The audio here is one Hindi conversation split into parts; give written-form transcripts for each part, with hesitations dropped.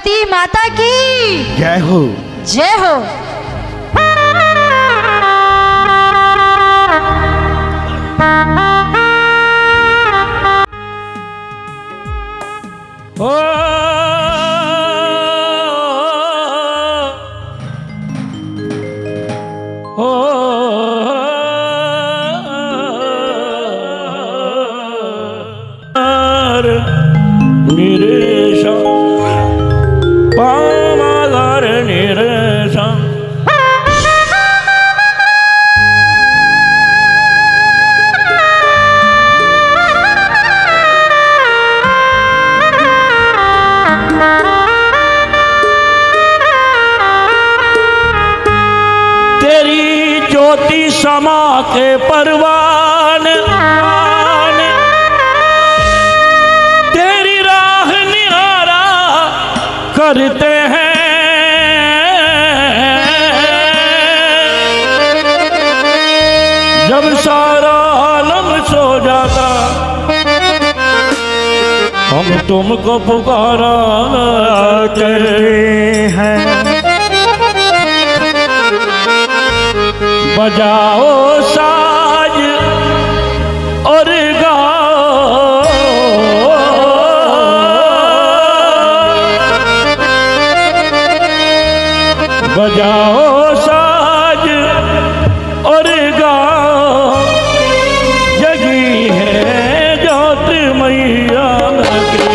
पार्वती माता की जय हो। जय हो। समा के परवान तेरी राह निहारा करते हैं। जब सारा आलम सो जाता हम तुमको पुकारा करते हैं। बजाओ साज और गाओ, बजाओ साज और गाओ, जगी है जोत मैया की।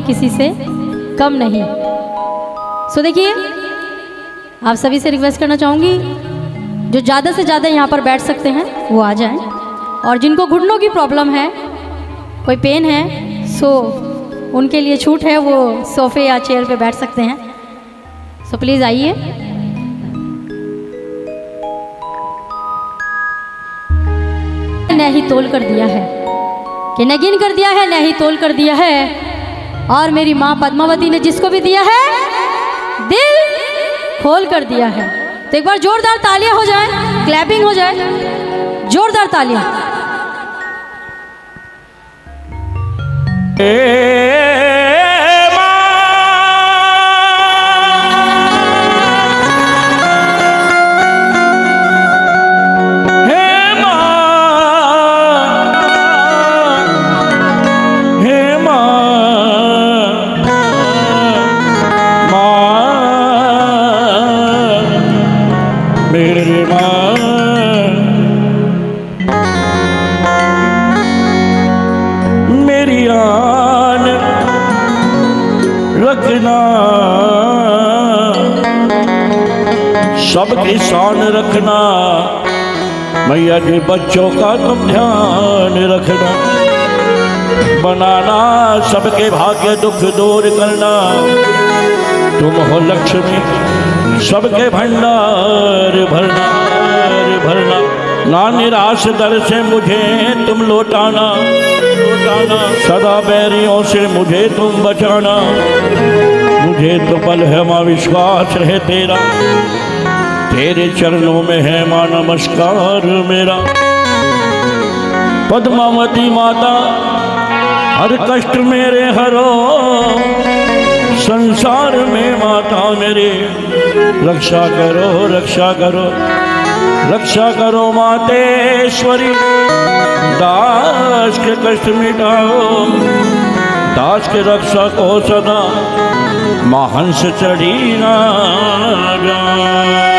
किसी से कम नहीं। सो देखिए, आप सभी से रिक्वेस्ट करना चाहूँगी, जो ज़्यादा से ज़्यादा यहाँ पर बैठ सकते हैं वो आ जाएं, और जिनको घुटनों की प्रॉब्लम है, कोई पेन है, सो उनके लिए छूट है, वो सोफे या चेयर पे बैठ सकते हैं। सो प्लीज़ आइए। ने ही तोल कर दिया है, कि न गिन कर दिया है न ही तोल कर दिया है। और मेरी माँ पद्मावती ने जिसको भी दिया है दिल खोल कर दिया है। तो एक बार जोरदार तालियां हो जाए, क्लैपिंग हो जाए, जोरदार तालियां। सबकी शान रखना मैया जी, बच्चों का तुम ध्यान रखना। बनाना सबके भाग्य दुख दूर करना। तुम हो लक्ष्मी सबके भंडार भरना भरना। ना निराश दर से मुझे तुम लौटाना लौटाना। सदा बैरियों से मुझे तुम बचाना। मुझे तो बल है माँ विश्वास है तेरा, तेरे चरणों में है माँ नमस्कार मेरा। पद्मावती माता हर कष्ट मेरे हरो, संसार में माता मेरे रक्षा करो रक्षा करो रक्षा करो मातेश्वरी। दास के कष्ट मिटाओ, दास के रक्षा को सदा माँ हंस चढ़ी ना जाए।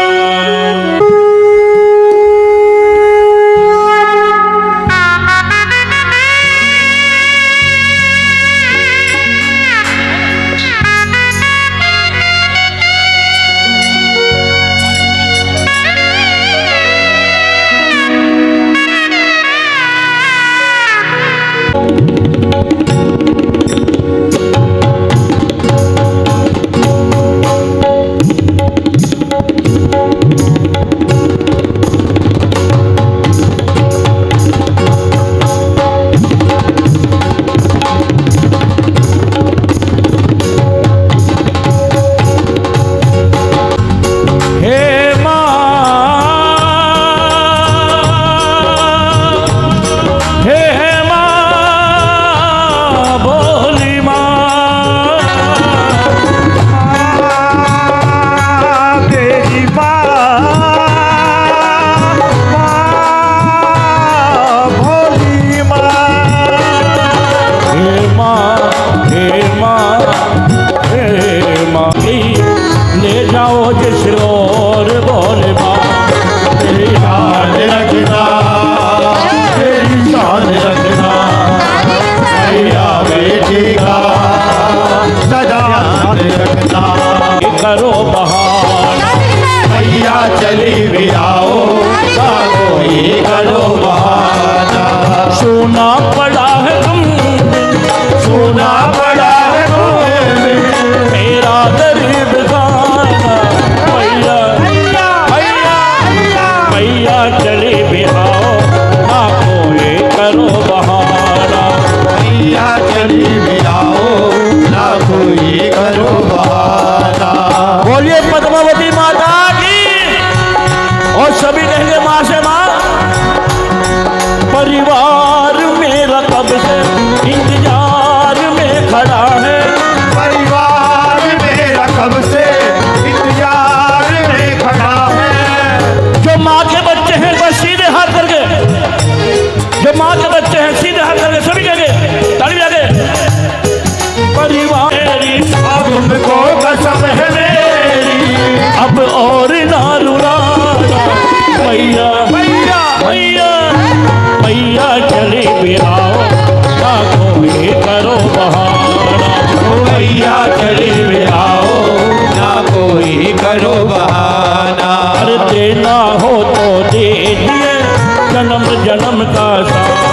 बोलिए पद्मावती माता की। और सभी कहेंगे माँ से माँ। परिवार मेरा कब से इंतजार में खड़ा है। परिवार मेरा कब से इंतजार में खड़ा है। जो माँ के बच्चे हैं बस सीधे हाथ करके, जो माँ के बच्चे हैं सीधे हाथ करके सभी कहेंगे, ताली बजा के। परिवार अब तुमको कसम है मेरी, अब और ना रुलाना। मैया मैया मैया मैया चले भी आओ, ना कोई करो बहाना। मैया चले भी आओ, ना कोई करो बहाना। अरे देना हो तो दे दिए जन्म जन्म का साथ।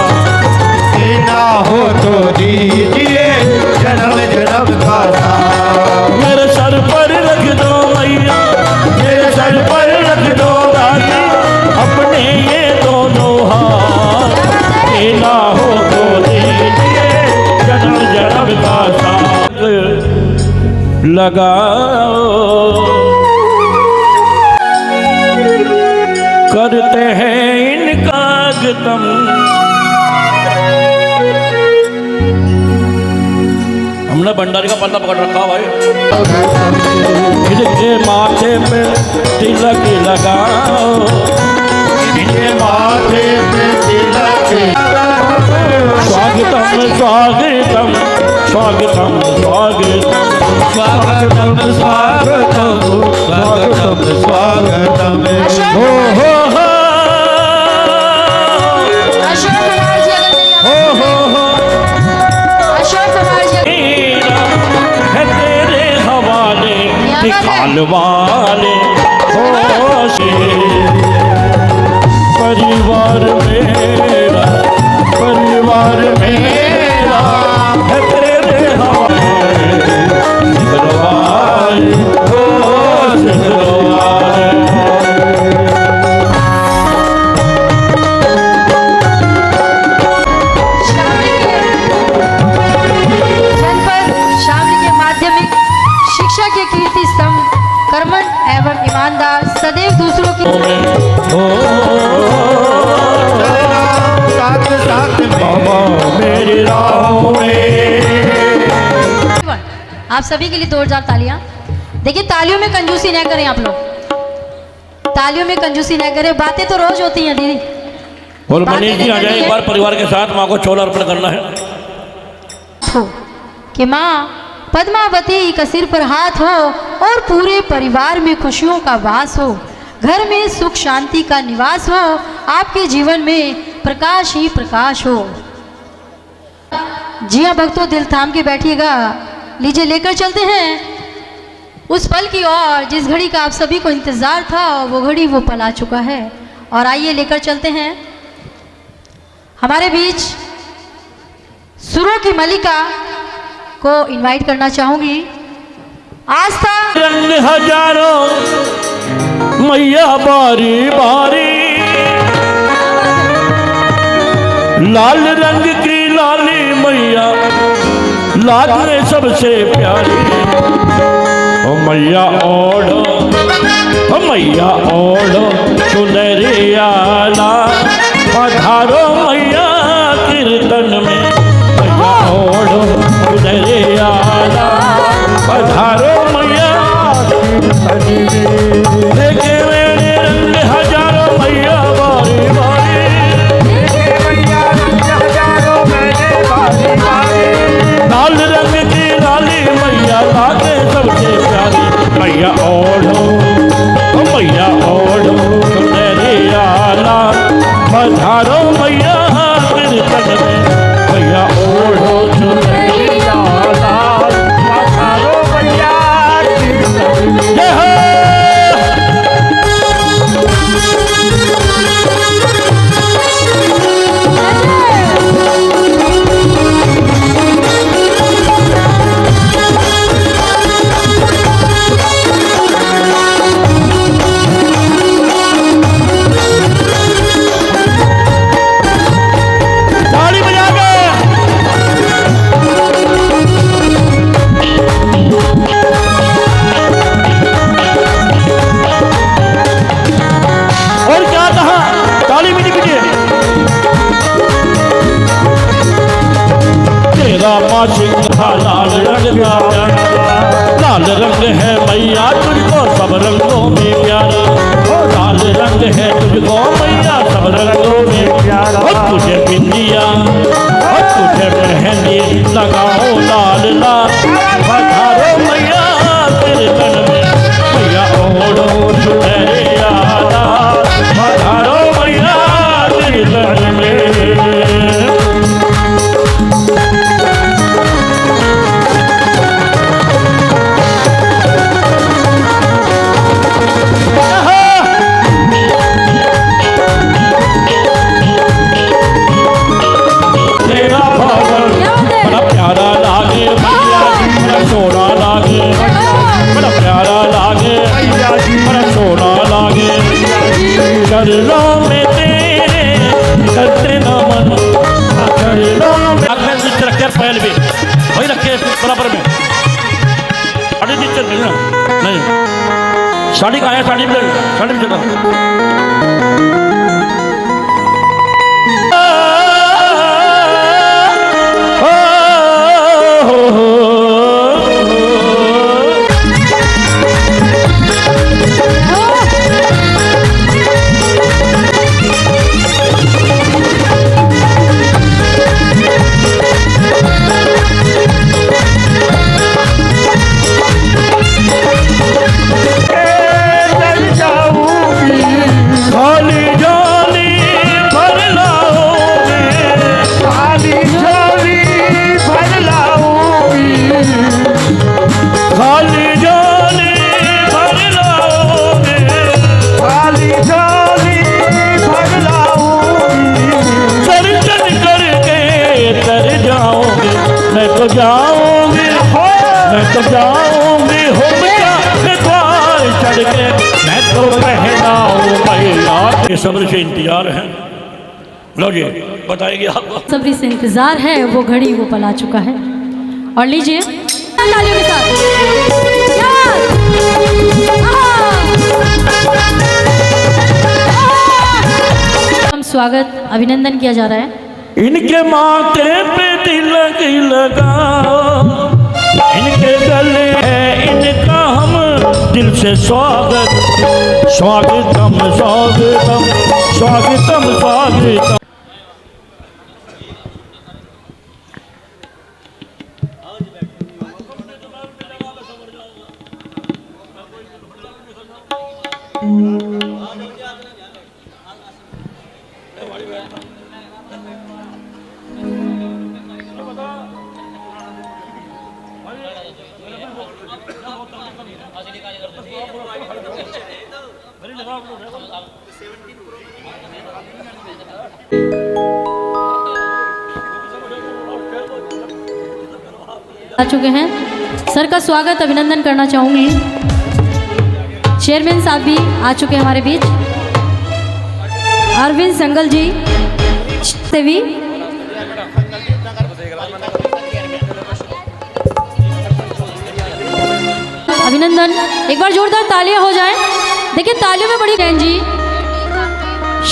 देना हो तो दीजिए जन्म जन्म का साथ। मेरे सर पर रख दो मैया, मेरे सर पर रख दो दादी अपने ये दोनों हाथ। देना हो तो दे लगाओ। करते हैं इनका गतम, हमने भंडारी का पल्ला पकड़ रखा भाई। इनके माथे पे तिलक लगाओ, इनके माथे पे तिलक स्वागतम स्वागतम स्वागतम स्वागतम स्वागतम स्वागतम स्वागतम स्वागतम हो हो हो अशोक कुमार जी अगर मेरी हो हो हो अशोक कुमार जी मेरा है तेरे हवाले निकाल वाले हो परिवार मेरा है तेरे हवाले निकाल वाले हो जनपद शामली के माध्यमिक शिक्षा के कीर्ति स्तंभ, कर्मठ एवं ईमानदार, सदैव दूसरों की साथ साथ बाबा मेरी राहों में। आप सभी के लिए जोरदार तालियां। देखिए तालियों में कंजूसी न करें आप लोग, तालियों में कंजूसी न करें। बातें तो रोज होती हैं दीदी। और मनीष जी आ जाए एक बार परिवार के साथ, माँ को छोला अर्पण करना है। कि माँ पद्मावती का सिर पर हाथ हो और पूरे परिवार में खुशियों का वास हो, घर में सुख शांति का निवास हो, आपके जीवन में प्रकाश ही प्रकाश हो। जी हाँ भक्तों, दिल थाम के बैठिएगा। लीजिए लेकर चलते हैं उस पल की ओर जिस घड़ी का आप सभी को इंतजार था, वो घड़ी वो पल आ चुका है। और आइए लेकर चलते हैं हमारे बीच सुरों की मलिका को इनवाइट करना चाहूंगी। आस्था रंग हजारों मैया बारी बारी, लाल रंग की लाली मैया लागे सबसे प्यारी। ओ मैया ओढ़ो, ओ मैया ओढ़ो सुनरिया लाल, पधारो मैया कीर्तन में। मैया ओढ़ो सुनरिया लाल, पधारो मैया कीर्तन में। देखे मेरे रंग हजारों मैया बारी बारी, लाल रंग की लाली मैया लागे सबसे प्यारी। मैया ओढ़ो, ओ मैया ओढ़ो सुनरिया लाल, पधारो मैया कीर्तन में। मैया ओढ़ो सुनरिया लाल, पधारो मैया कीर्तन में। जय हो। ताली बजा के। और क्या कहा, ताली भी नहीं पीटिए। तेरा माशिक लाल रंग का, लाल रंग है मैया तुझको सब रंगों में प्यारा। ओ लाल रंग है तुझको मैया सब रंगों में प्यारा। और तुझे बिंदिया और तुझे मेहंदी लगाओ लाल लाल, पधारो मैया कीर्तन में। मैया ओढ़ो सुनरिया लाल, पधारो मैया कीर्तन में। तेरा भवन बड़ा प्यारा लागे मैया जी, बड़ा सोना लागे, बड़ा प्यारा लागे बड़ा सोना लागे। चरणों में तेरे करते नमन, चरणों में रखे पैर भी वही रखे बराबर में। साड़ी कहाँ है? साड़ी में चलो। जाऊंगी मैं तो जाऊंगी हो द्वार चढ़ के मैं तो पहनाऊं मैया। ये सब्र से इंतजार है। लो जी बताएंगे आपको। सब्र से इंतजार है, वो घड़ी वो पला चुका है। और लीजिए तालियों के साथ हम स्वागत अभिनंदन किया जा रहा है। इनके माथे पे तिलक लगाओ, इनके गले है इनका हम दिल से स्वागत स्वागतम स्वागतम स्वागतम स्वागतम। आ चुके हैं। सर का स्वागत अभिनंदन करना चाहूंगी। चेयरमैन साहब भी आ चुके हैं हमारे बीच। अरविंद संगल जी से भी अभिनंदन। एक बार जोरदार तालियां हो जाएं। देखिए तालियों में बड़ी जैन जी,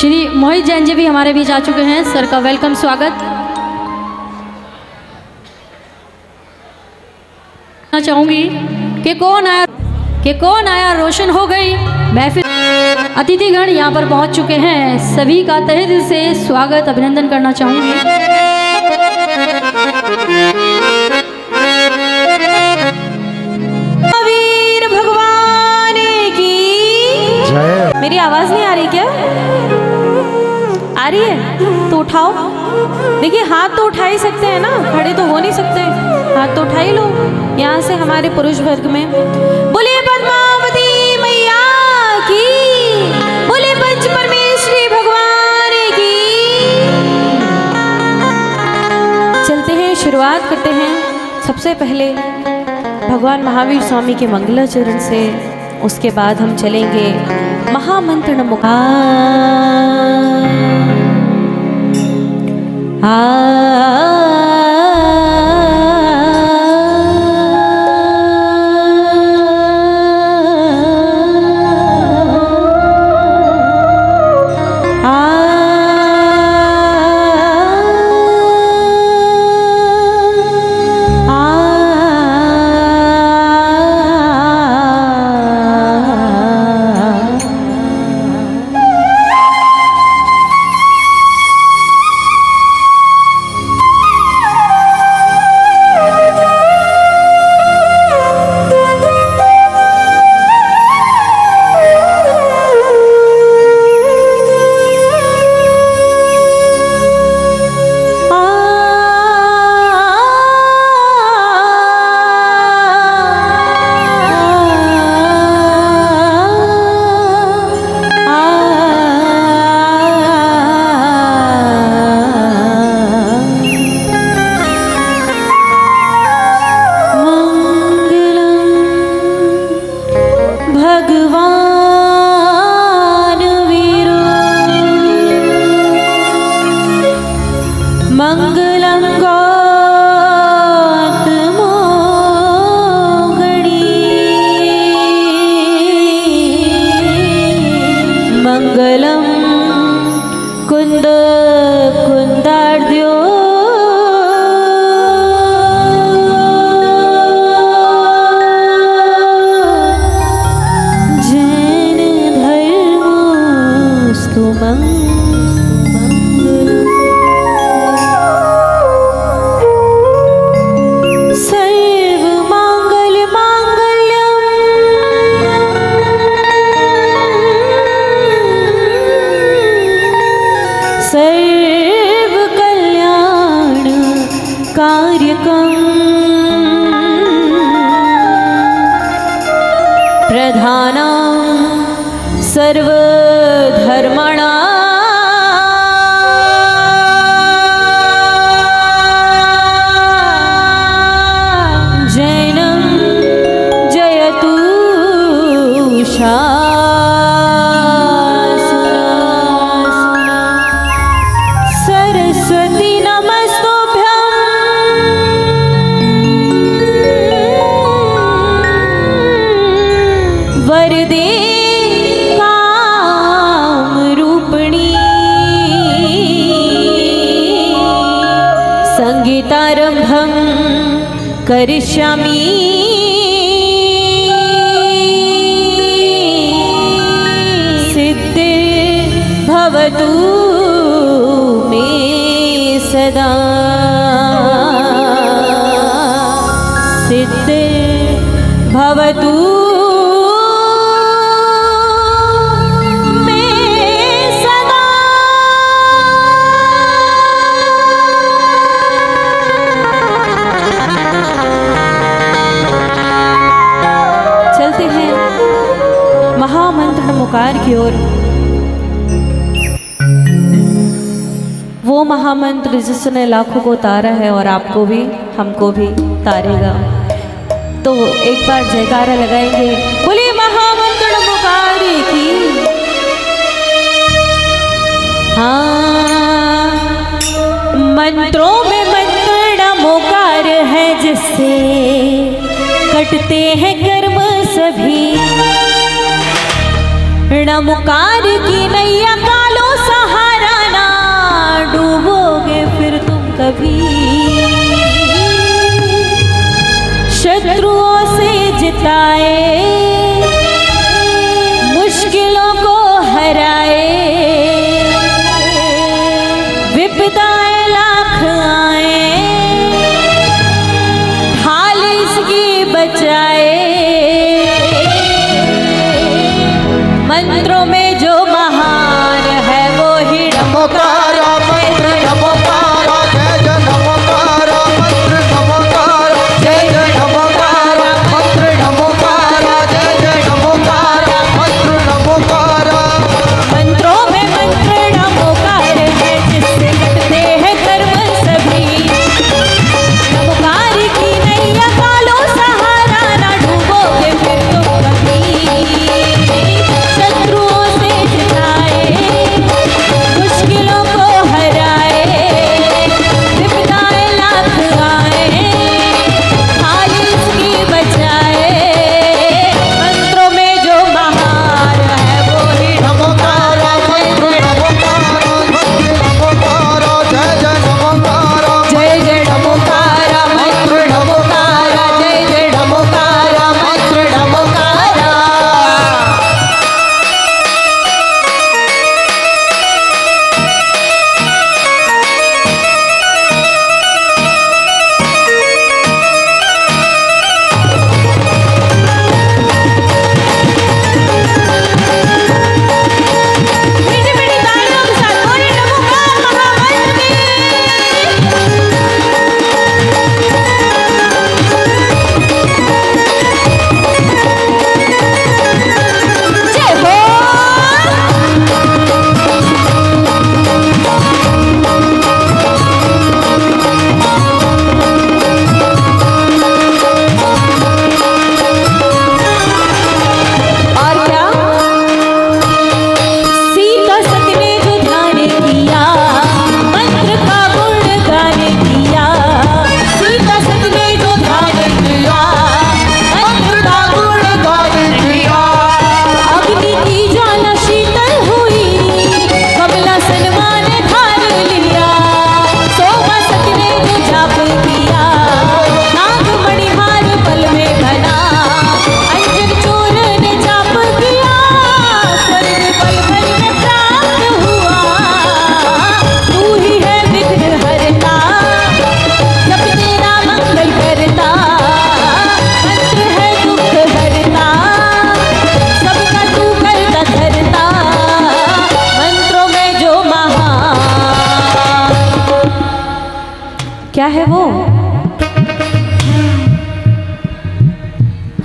श्री मोहित जैन जी भी हमारे बीच आ चुके हैं। सर का वेलकम स्वागत चाहूंगी कि कौन आया रोशन हो गई महफिल। अतिथिगण यहाँ पर पहुंच चुके हैं। सभी का तहे दिल से स्वागत अभिनंदन करना चाहूंगी। वीर भगवान की जय। मेरी आवाज नहीं आ रही क्या? आ रही है तो उठाओ। देखिए हाथ तो उठा ही सकते हैं ना, खड़े तो हो नहीं सकते। हाथ तो उठा ही लो यहाँ से हमारे पुरुष वर्ग में। बोले पद्मावती मैया की, बोले पंच परमेश्वरी भगवान की। चलते हैं, शुरुआत करते हैं सबसे पहले भगवान महावीर स्वामी के मंगलाचरण से। उसके बाद हम चलेंगे महामंत्र नमो कार्यकम् प्रधानं सर्वधर्माणां जैनं जयतु सरस्वती नमस्तुभ्यं वरदे कामरूपिणी संगीतारम्भं करिष्यामि भवतु मे सदा सिद्धि भवतु मे सदा। चलते हैं महामंत्र नमोकार की ओर। वो महामंत्र जिसने लाखों को तारा है और आपको भी हमको भी तारेगा। तो एक बार जयकारा लगाएंगे, बोलिए महामंत्र नमोकार की। हाँ, मंत्रों में मंत्र नमोकार है जिससे कटते हैं कर्म सभी। नमोकार की नैया कालो सहारा ना डूबोगे फिर तुम कभी। शत्रुओं से जिताए, मुश्किलों को हराए, विपदाएं लाख आए, ढाल इसकी बचाए। मंत्रों में जो महान है वो ही नमोकारा मंत्र नमोकारा जय जय नमोकारा मंत्र नमोकारा जय जय नमोकारा मंत्र नमोकारा जय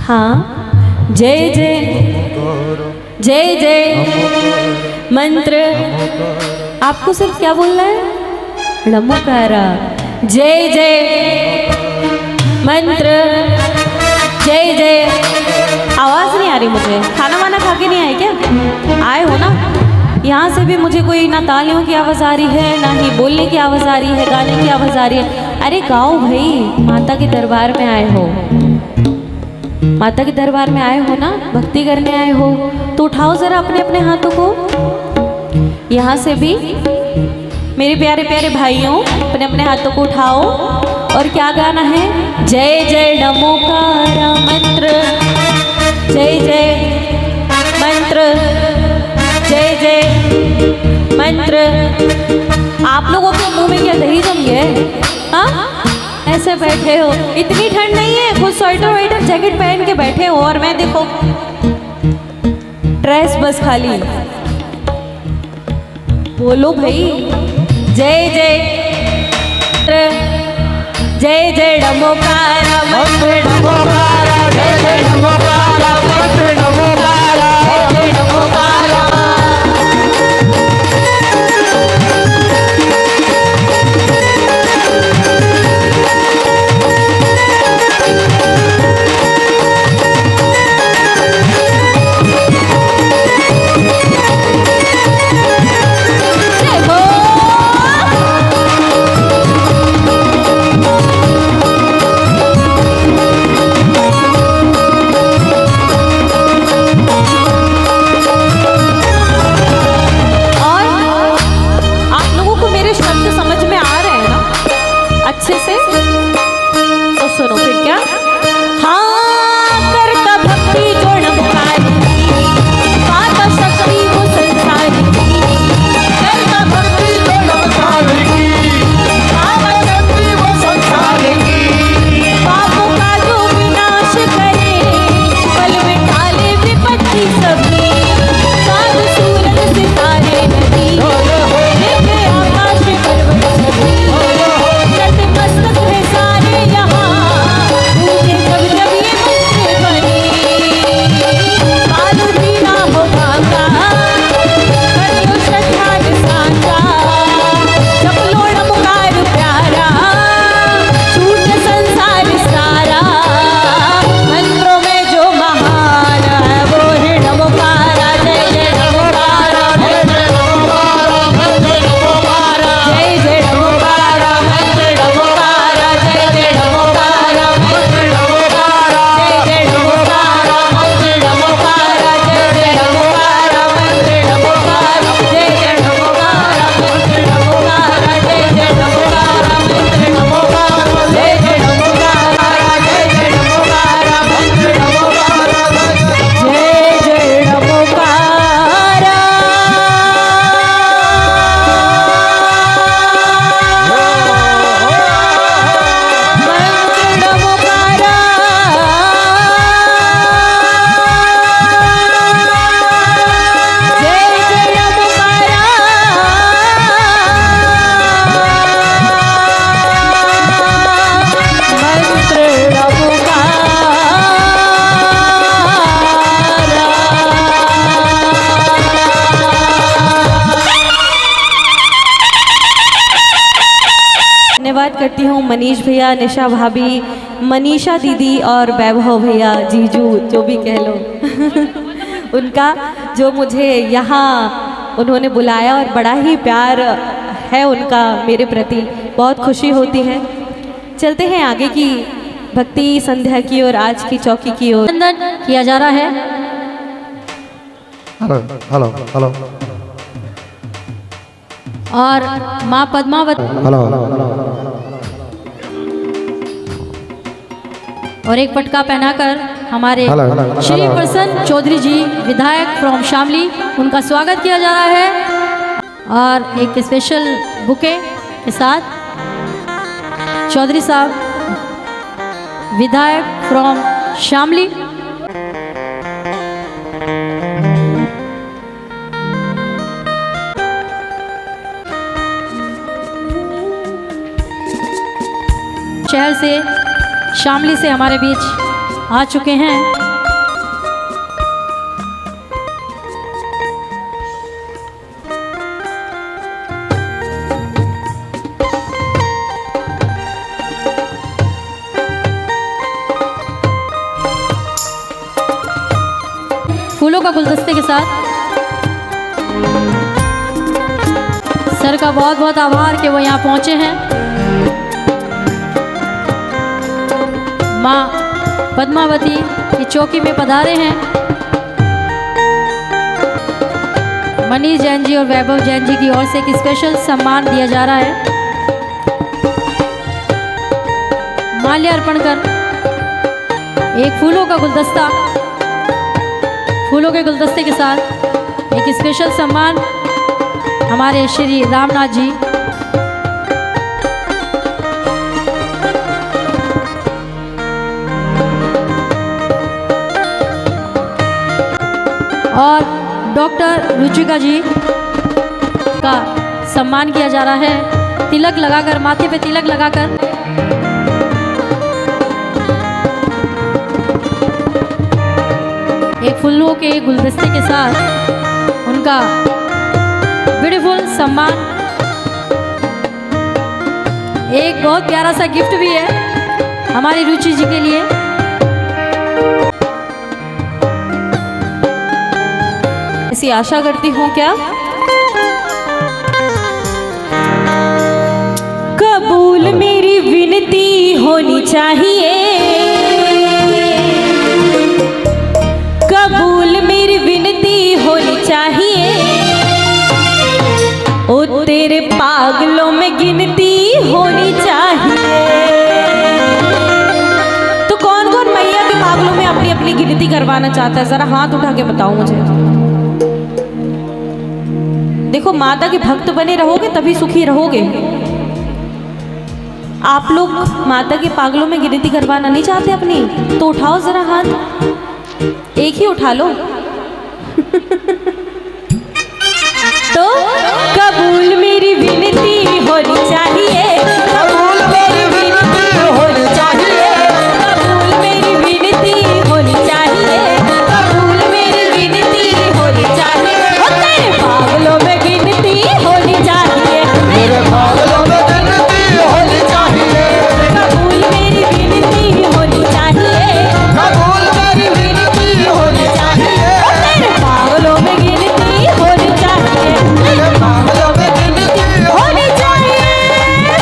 हाँ, जय जय जय जय मंत्र। आपको सिर्फ क्या बोलना है? नमोकारा। जय जय मंत्र, जय जय। आवाज़ नहीं आ रही मुझे। खाना वाना खा के नहीं आए क्या? आए हो ना? यहाँ से भी मुझे कोई ना तालियों की आवाज़ आ रही है, ना ही बोलने की आवाज़ आ रही है, गाने की आवाज़ आ रही है। अरे गाओ भाई, माता के दरबार में आए हो, माता के दरबार में आए हो ना, भक्ति करने आए हो, तो उठाओ ज़रा अपने अपने हाथों को। यहाँ से भी मेरे प्यारे प्यारे भाइयों, अपने अपने हाथों को उठाओ और क्या गाना है? जय जय नमोकारा मंत्र, जय जय मंत्र, जय जय मंत्र। आप लोगों के मुंह में क्या दही जम गया है? हाँ, ऐसे बैठे हो, इतनी ठंड नहीं है, खुद स्वेटर वेटर जैकेट पहन के बैठे हो, और मैं देखो ड्रेस बस खाली। बोलो भाई, जय जय जय जय नमोकारा मंत्र, नमोकारा, जय जय नमोकारा मंत्र, नमोकारा, जय जय नमोकारा। अच्छे से तो सुनो फिर क्या। हाँ, करता भक्ति जो नमकारी, पाता शक्ति वो संसारी, करता भक्ति जो नमकारी, पाता शक्ति वो संसारी, पापों का जो विनाश करे, पल में टाले विपत्ति सभी, चांद सूरज सितारे नदी, लेके आकाश पर्वत सभी, मस्तक है सारे यहाँ, मुझे जब जब ये मंत्र बनी, मालूम भी ना हो भागा, करियो श्रद्धा साचा, जब लो नमोकार प्यारा, छूट संसार सारा, मंत्रों में जो महान है वो है नमोकारा। जय जय नमोकारा, जय जय नमोकारा, जय जय नमोकारा, जय जय नमोकारा, जय जय नमोकारा, जय जय नमोकारा, जय जय नमोकारा, जय जय नमोकारा, जय जय नमोकारा, जय जय नमोकारा, जय जय नमोकारा, जय जय नमोकारा, जय जय नमोकारा, जय जय नमोकारा, जय जय नमोकारा, जय जय नमोकारा, जय जय नमोकारा, धन्यवाद करती हूँ मनीष भैया, निशा भाभी, मनीषा दीदी और वैभव भैया, जीजू जो भी कह लो उनका, जो मुझे यहाँ उन्होंने बुलाया और बड़ा ही प्यार है उनका मेरे प्रति, बहुत खुशी होती है। चलते हैं आगे की भक्ति संध्या की और आज की चौकी की ओर। वंदन किया जा रहा है। हेलो हेलो हेलो और माँ पद्मावती हेलो और एक पटका पहनाकर हमारे हेलो, हेलो, श्री हेलो। प्रसन्न चौधरी जी विधायक फ्रॉम शामली, उनका स्वागत किया जा रहा है और एक स्पेशल बुके के साथ चौधरी साहब विधायक फ्रॉम शामली। शहर से शामली से हमारे बीच आ चुके हैं। फूलों का गुलदस्ते के साथ सर का बहुत बहुत आभार कि वो यहाँ पहुँचे हैं। माँ पद्मावती की चौकी में पधारे हैं। मनीष जैन जी और वैभव जैन जी की ओर से एक स्पेशल सम्मान दिया जा रहा है। माल्य अर्पण कर एक फूलों का गुलदस्ता, फूलों के गुलदस्ते के साथ एक स्पेशल सम्मान हमारे श्री रामनाथ जी। और डॉक्टर रुचिका जी का सम्मान किया जा रहा है तिलक लगाकर, माथे पे तिलक लगाकर। एक फूलों के गुलदस्ते के साथ उनका ब्यूटीफुल सम्मान। एक बहुत प्यारा सा गिफ्ट भी है हमारी रुचि जी के लिए। ऐसी आशा करती हूँ क्या कबूल मेरी विनती होनी चाहिए, कबूल मेरी विनती होनी चाहिए। ओ तेरे पागलों में गिनती होनी चाहिए। तो कौन कौन मैया के पागलों में अपनी अपनी गिनती करवाना चाहता है, जरा हाथ उठा के बताओ मुझे। देखो माता के भक्त बने रहोगे तभी सुखी रहोगे। आप लोग माता के पागलों में गिनती करवाना नहीं चाहते अपनी, तो उठाओ जरा हाथ, एक ही उठा लो। तो कबूल मेरी विनती होनी चाहिए, कबूल मेरी विनती होनी चाहिए, कबूल मेरी विनती होनी चाहिए, कबूल मेरी विनती होनी चाहिए। ओ तेरे पागलों में गिनती होनी चाहिए, मेरे पागलों में गिनती होनी चाहिए, कबूल मेरी विनती होनी चाहिए, कबूल मेरी विनती होनी चाहिए, ओ तेरे पागलों में गिनती होनी चाहिए, मेरे पागलों में गिनती होनी चाहिए।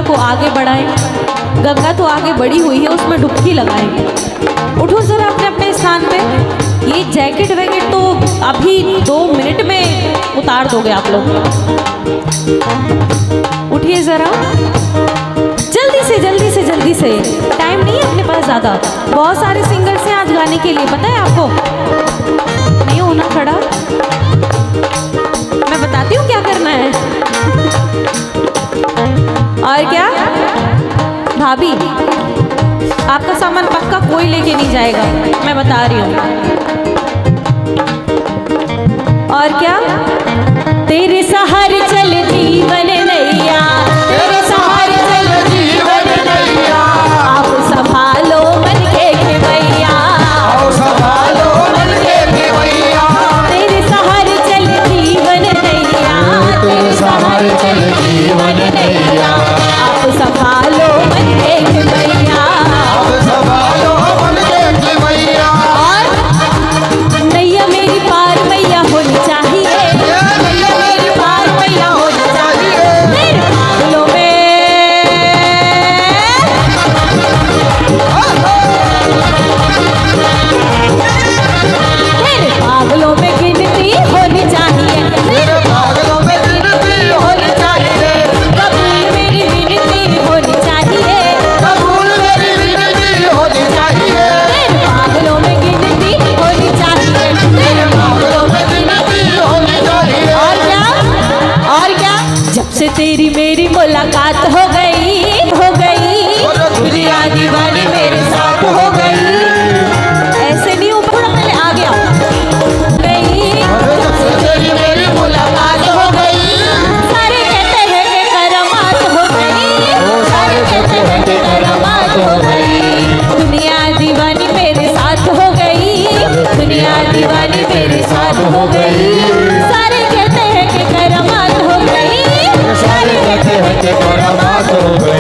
को आगे बढ़ाएं। गंगा तो आगे बढ़ी हुई है, उसमें डुबकी लगाएंगे। उठो जरा अपने अपने स्थान पे। ये जैकेट वैकेट तो अभी 2 मिनट में उतार दोगे आप लोग। उठिए जरा, जल्दी से। टाइम नहीं है अपने पास ज़्यादा। बहुत सारे सिंगर्स हैं आज गाने के लिए, पता है आपको? नहीं होना खड़ा, मैं बताती हूँ क्या करना है। और क्या भाभी, आपका सामान पक्का कोई लेके नहीं जाएगा, मैं बता रही हूँ। और क्या, तेरे सहारे चल जीवन नैया, तेरे सहारे चल जीवन नैया, आप संभालो मन के खेवैया, आओ संभालो मन के खेवैया, तेरे सहारे चल जीवन नैया, तेरे सहारे चल जीवन नैया, आप संभालो मन के खेवैया। अब संभालो मन के खेवैया, और नैया मेरी पार मैया होनी चाहिए, नैया मेरी पार मैया होनी चाहिए, तेरे पागलों में गिनती होनी चाहिए, तेरे पागलों में गिनती होनी चाहिए, कबूल मेरी विनती होनी चाहिए, कबूल मेरी विनती होनी चाहिए, तेरे पागलों में गिनती होनी चाहिए, तेरे पागलों में गिनती होनी चाहिए। और क्या जब से तेरी मेरी मुलाकात हो गई, दुनिया दीवानी मेरे साथ हो गई। ऐसे नहीं ऊपर, थोड़ा पहले आ गया गई, जब से तेरी मेरी मुलाकात हो गई, सारे कहते हैं कि करामात हो गई, सारे कहते हैं कि करामात हो गई। दुनिया दीवानी मेरे साथ हो गई, दुनिया दीवानी मेरे साथ हो गई, सारे कहते हैं कि करामात हो गई, सारे कहते हैं कि करामात हो गई।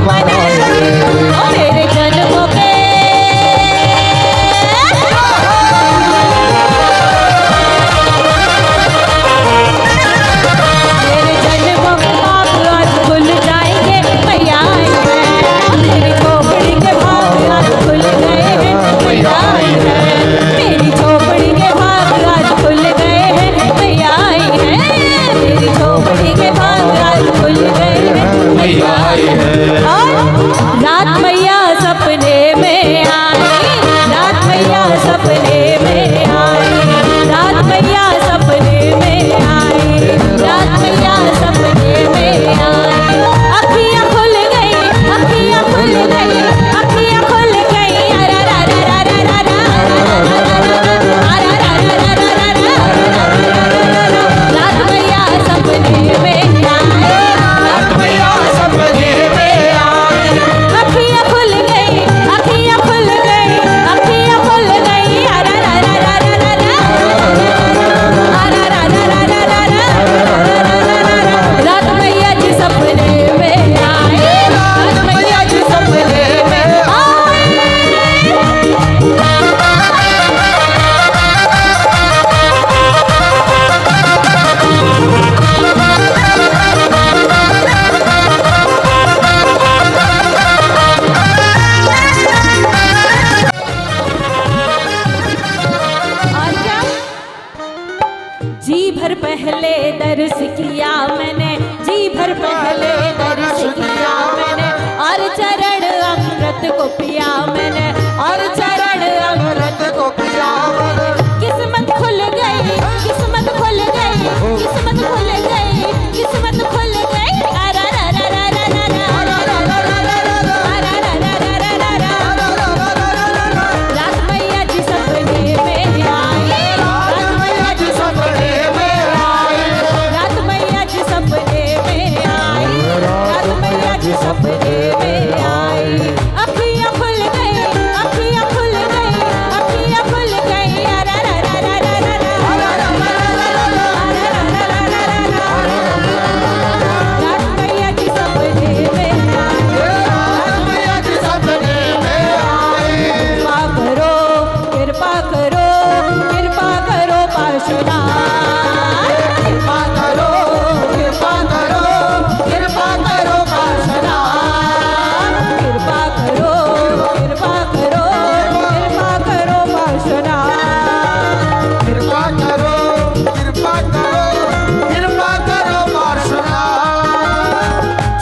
मनाएंगे ओ मेरे जन्मों के जी भर पहले दर्श किया मैंने, जी भर पहले दर्श किया मैंने, और चरण अमृत को पिया मैंने, और चरण अमृत को पिया मैंने। किस्मत खुल गई, किस्मत खुल गई, किस्मत खुल गई, किस्मत खुल गई। अरा रा रा रा रा रा रा रा रा रा रा रा रा रा रा। रात मैया जी सपने में आई, रात मैया जी सपने में आई, रात मैया जी सपने में आई, रात मैया जी सपने में आई। अखियाँ खुल गई, अखियाँ खुल गई, अखियाँ खुल गई। अरा रा रा रा रा रा रा। रात मैया जी सपने में आई, रात मैया जी सपने में आई। कृपा करो, कृपा करो पार्षदार, कृपा करो, कृपा करो, कृपा करो पार्षदार, कृपा करो, कृपा करो, कृपा करो पार्षदार, कृपा करो, कृपा करो, कृपा करो पार्षदार।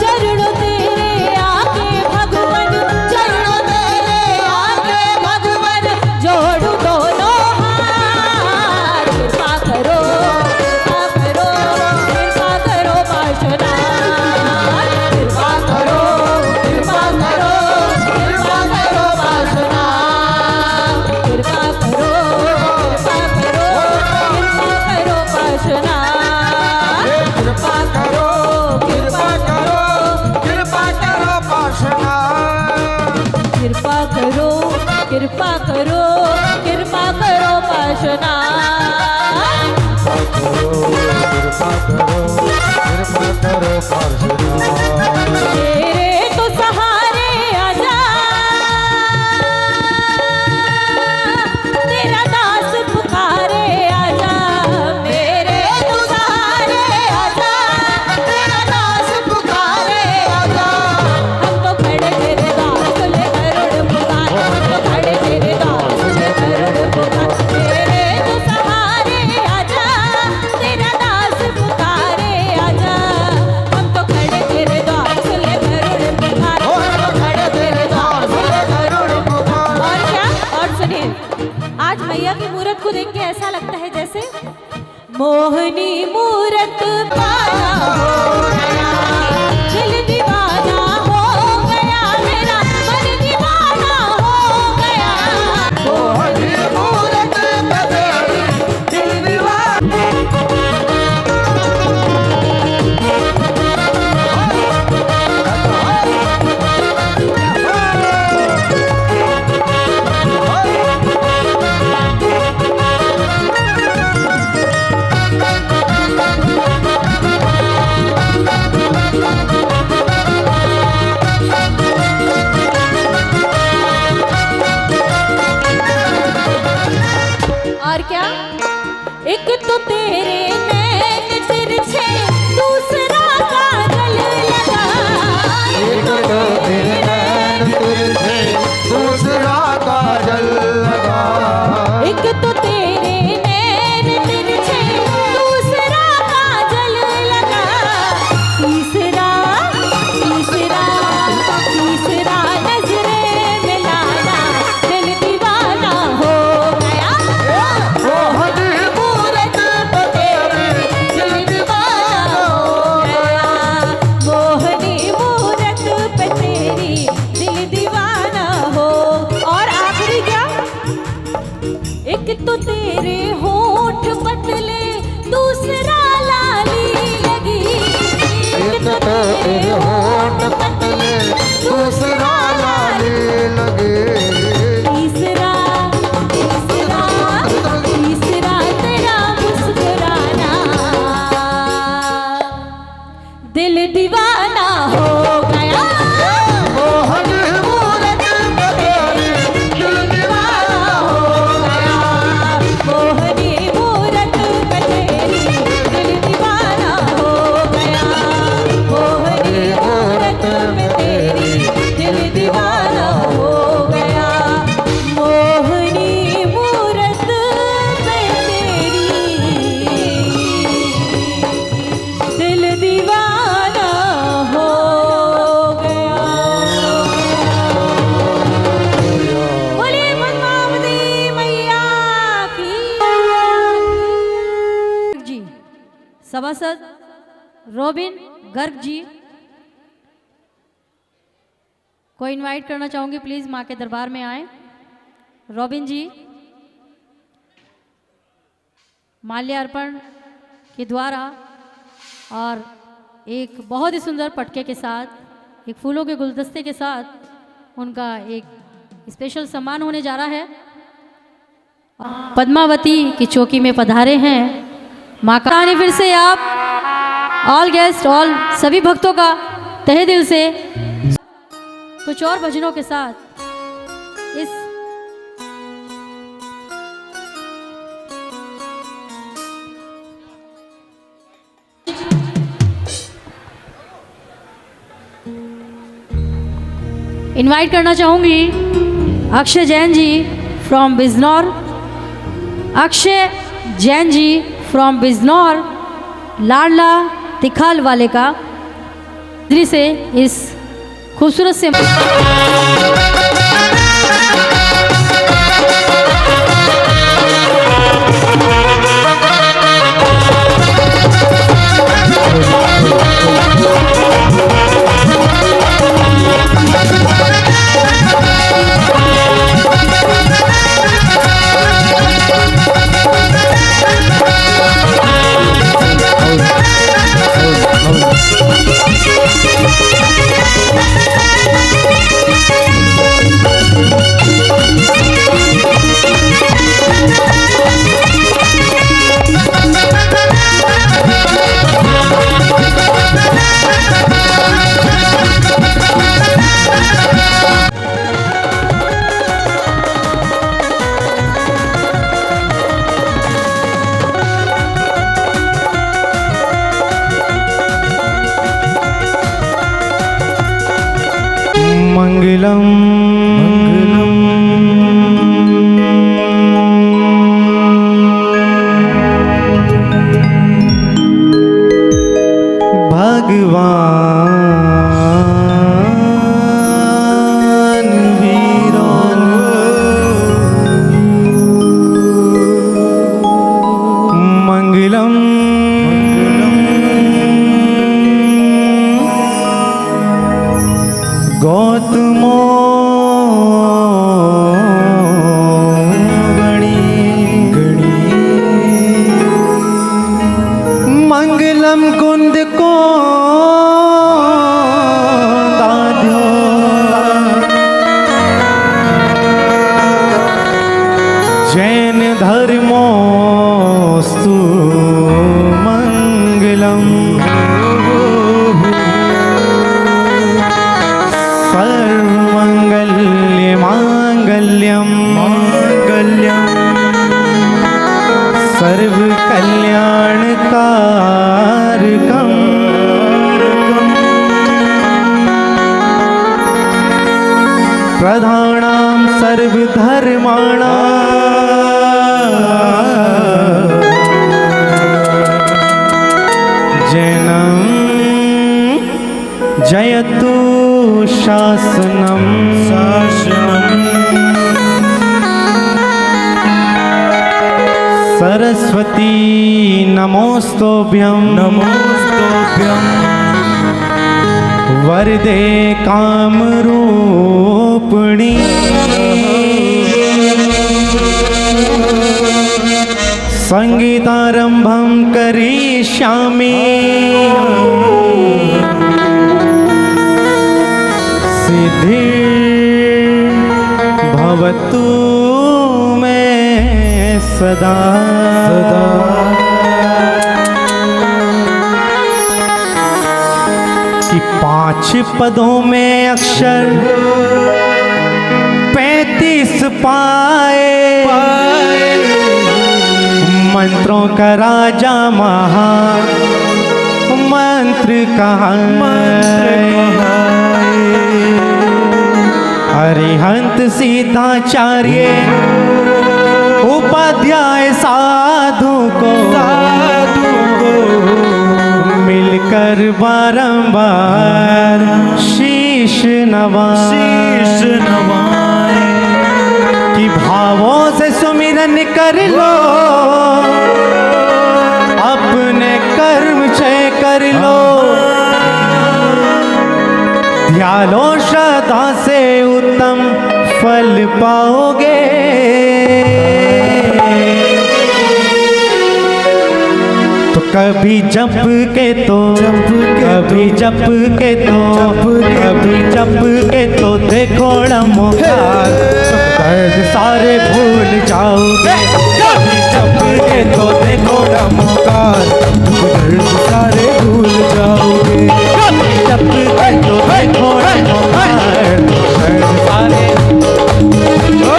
चरणों तेरे आके भगवन, चरणों तेरे आके भगवन, जोड़ू दोनों हाथ। कृपा करो, कृपा करो, कृपा करो पार्षदार, कृपा करो, कृपा करो, कृपा करो पार्षदार, कृपा करो, कृपा करो, कृपा करो पार्षदार, कृपा करो, कृपा करो, कृपा करो पार्षदार। कृपा करो, कृपा करो, कृपा करो पार्षदार। कृपा करो, कृपा करो पार्षदार। तेरे तो सहारे आजा, तेरा दास पुकारे आजा, मेरे तो सहारे आजा, तेरा दास पुकारे आजा। हम तो खड़े तेरे दास को ले करोड़ पुकार, हम तो खड़े तेरे दास को ले करोड़ पुकार। तेरे तो सहारे आजा, तेरा दास पुकारे आजा। हम तो खड़े तेरे दास को ले करोड़ पुकार, हम तो खड़े तेरे दास को ले करोड़ पुकार। और क्या, और सुनिए, आज मैया की मूरत को देख के ऐसा लगता है जैसे मोहनी मूरत पाया हो गया, दिल दीवाना हो गया, मेरा मन दीवाना हो गया। मोहनी मूरत बदली, दिल दीवाना। तेरे होठ पतले दूसरा लाले लगे। तीसरा तीसरा तीसरा तेरा मुस्कुराना, दिल दीवाना हो गया। मोहन मूरत में तेरी दिल दीवाना हो गया। मोहनी मूरत में तेरी दिल दीवाना हो गया। मोहनी मूरत में तेरी दिल दीवाना हो गया। मोहनी मूरत में तेरी दिल दीवाना हो गया। बोलिए पद्मावती मैया की। जी सभासद रॉबिन गर्ग जी को इनवाइट करना चाहूंगी, प्लीज माँ के दरबार में आए। रॉबिन जी माल्यार्पण के द्वारा और एक बहुत ही सुंदर पटके के साथ, एक फूलों के गुलदस्ते के साथ उनका एक स्पेशल सम्मान होने जा रहा है। पद्मावती की चौकी में पधारे हैं माँ का। फिर से आप ऑल गेस्ट, ऑल सभी भक्तों का तहे दिल से कुछ और भजनों के साथ इस इनवाइट करना चाहूंगी अक्षय जैन जी फ्रॉम बिजनौर। अक्षय जैन जी फ्रॉम बिजनौर, लाडला तिखाल वाले का से इस खूबसूरत से मंगलम भगवान वीरों मंगलम गौतमो मंगलम कुंद को दाध्यो जैन धर्मोस्तु मंगलम सर्वमंगल्य मांगल्यम मांगल्यम सर्व कल्याणकारकम प्रधानां सर्वधर्माणां जैनं जयतु शासनम सरस्वती नमोस्तुभ्यं वरदे कामरूपिणी संगीतारंभं करिष्यामि बुद्धि भवतु में सदा सदा। कि 5 पदों में अक्षर 35 पाए, मंत्रों का राजा महा मंत्र अरिहंत सीताचार्य उपाध्याय साधु को मिलकर बारंबार शीश नवाए कि भावों से सुमिरन कर लो, अपने कर्म क्षय कर लो, ध्यानो श्रद्धा से उत्तम फल पाओगे। तो कभी जप के तो कभी जप के तो कभी जप के तो देखो नमोकार, दर्द सारे भूल जाओगे। कभी जप के तो देखो नमोकार, दर्द सारे भूल जाओगे। कभी जप के तो देखो नमोकार, दर्द सारे।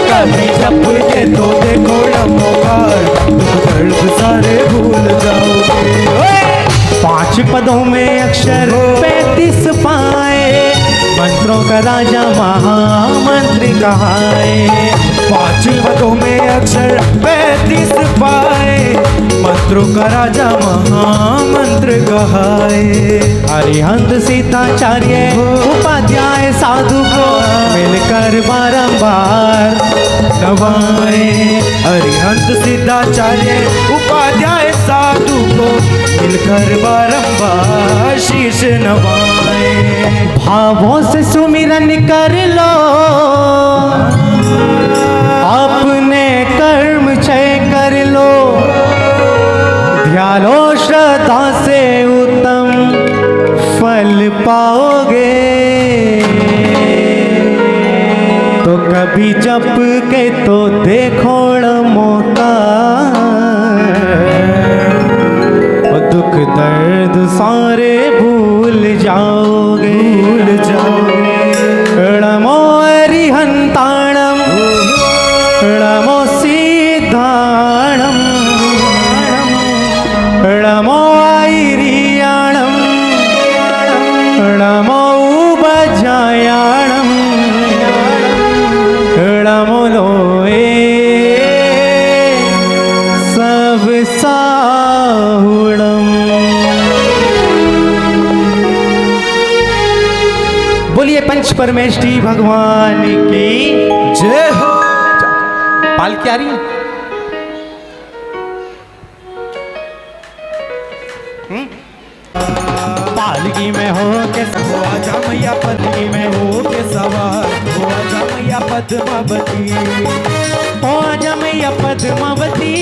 कभी जप के तो देखो नमोकार, दर्द सारे भूल जाओगे। 5 पदों में अक्षर 35 पाए, मंत्रों का राजा महामंत्र कहाए। 5 पदों में अक्षर 35 पाए, मंत्रों का राजा महामंत्र कहाए। अरिहंत सीताचार्य उपाध्याय साधु को मिलकर बारंबार नवाए। अरिहंत सीताचार्य उपाध्याय साधु को मिलकर बारंबार शीश नवाए। भावों से सुमिरन कर लो, अपने कर्म क्षय कर लो, ध्यानो श्रद्धा से उत्तम फल पाओगे। तो कभी जप के तो देखो मौका, दुख दर्द सारे भूल जाओगे। नमो अरिहंताणम नमो सिद्धाणम नमो ऐरियाणम नमो उपाध्यायाणम नमो लोए सब साहुणम। बोलिए पंच परमेष्ठी भगवान की जय हो। पालकी आ रही है? पालकी में हो के आजा मैया पलकी में हो के सवार, हो आजा मैया पद्मावती, हो आजा मैया पद्मावती,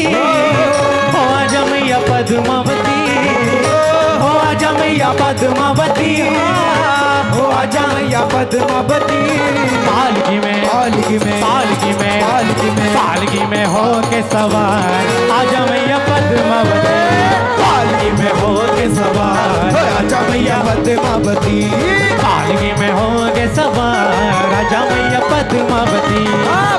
हो आजा मैया पद्मावती, हो आजा मैया पद्मावती, हो आजा मैया पद्मावती। पालकी में पालकी में पालकी में पालकी में पालकी में हो के सवार, आजा मैया पद्मावती, पालकी में हो के सवार, आजा मैया पद्मावती, पालकी में हो के सवार, आजा मैया पद्मावती,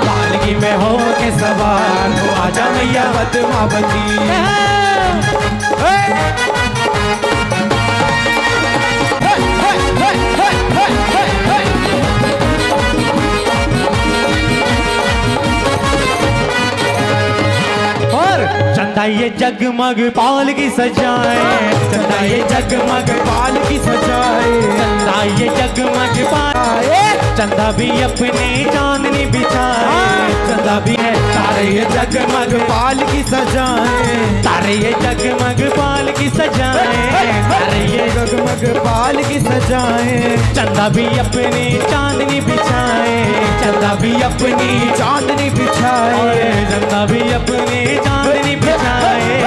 पालकी में हो के सवार, आजा मैया पद्मावती। और चंदा ये जगमग पालकी सजाए, चंदा ये जगमग पालकी सजाए, चंदा ये जगमग पाए, चंदा भी अपनी चांदनी बिछाए, चंदा भी है तारे ये जगमग पालकी सजाए, तारे ये जगमग पालकी सजाए, तारे ये जगमग पालकी सजाए, चंदा भी अपनी चांदनी बिछाए, चंदा भी अपनी चांदनी बिछाए, चंदा भी अपनी चांदनी बिछाए।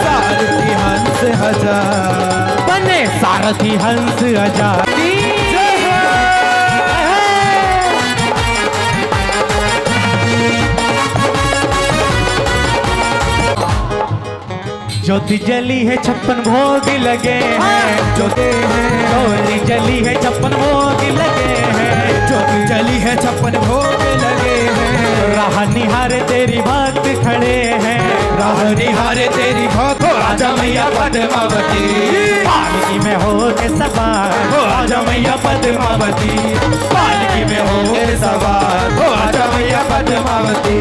सारथी हंस हजार बने सारथी हंस हजार। ज्योति जली है 56 भोग लगे हैं, ज्योति है ज्योति जली है 56 भोग लगे हैं, ज्योति जली है 56 भोग लगे हैं। राह निहारे तेरी भक्त खड़े हैं, राह निहारे तेरी भक्त आजा मैया पद्मावती, पालकी में हो के सवार आजा मैया पद्मावती, पालकी में हो के सवार आजा मैया पद्मावती।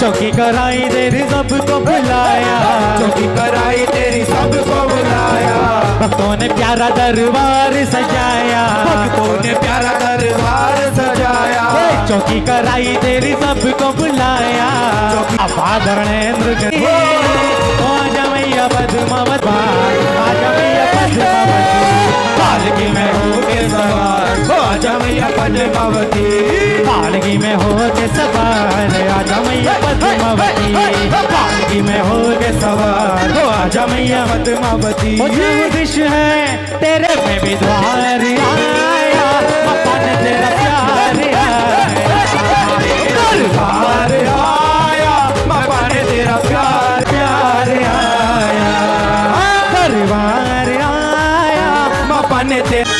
चौकी कराई तेरी सबको बुलाया, चौकी कराई तेरी सबको बुलाया, भक्तों ने प्यारा दरबार सजाया, भक्तों ने प्यारा दरबार सजाया। चौकी कराई तेरी सबको बुलाया, आदरणेंद्र आजा मैया पद्मावती, आजा मैया पद्मावती, पालकी में हो के सवार आजा मैया पद्मावती, पालकी में हो के सवार आजा मैया पद्मावती, पालकी में हो के सवार आजा मैया पद्मावती। जगदीश है तेरे में भी द्वार आया, अपन तेरा प्यार दरबार आया, बाबा ने तेरा प्यार प्यार आया, दरबार आया, बाबा ने तेरा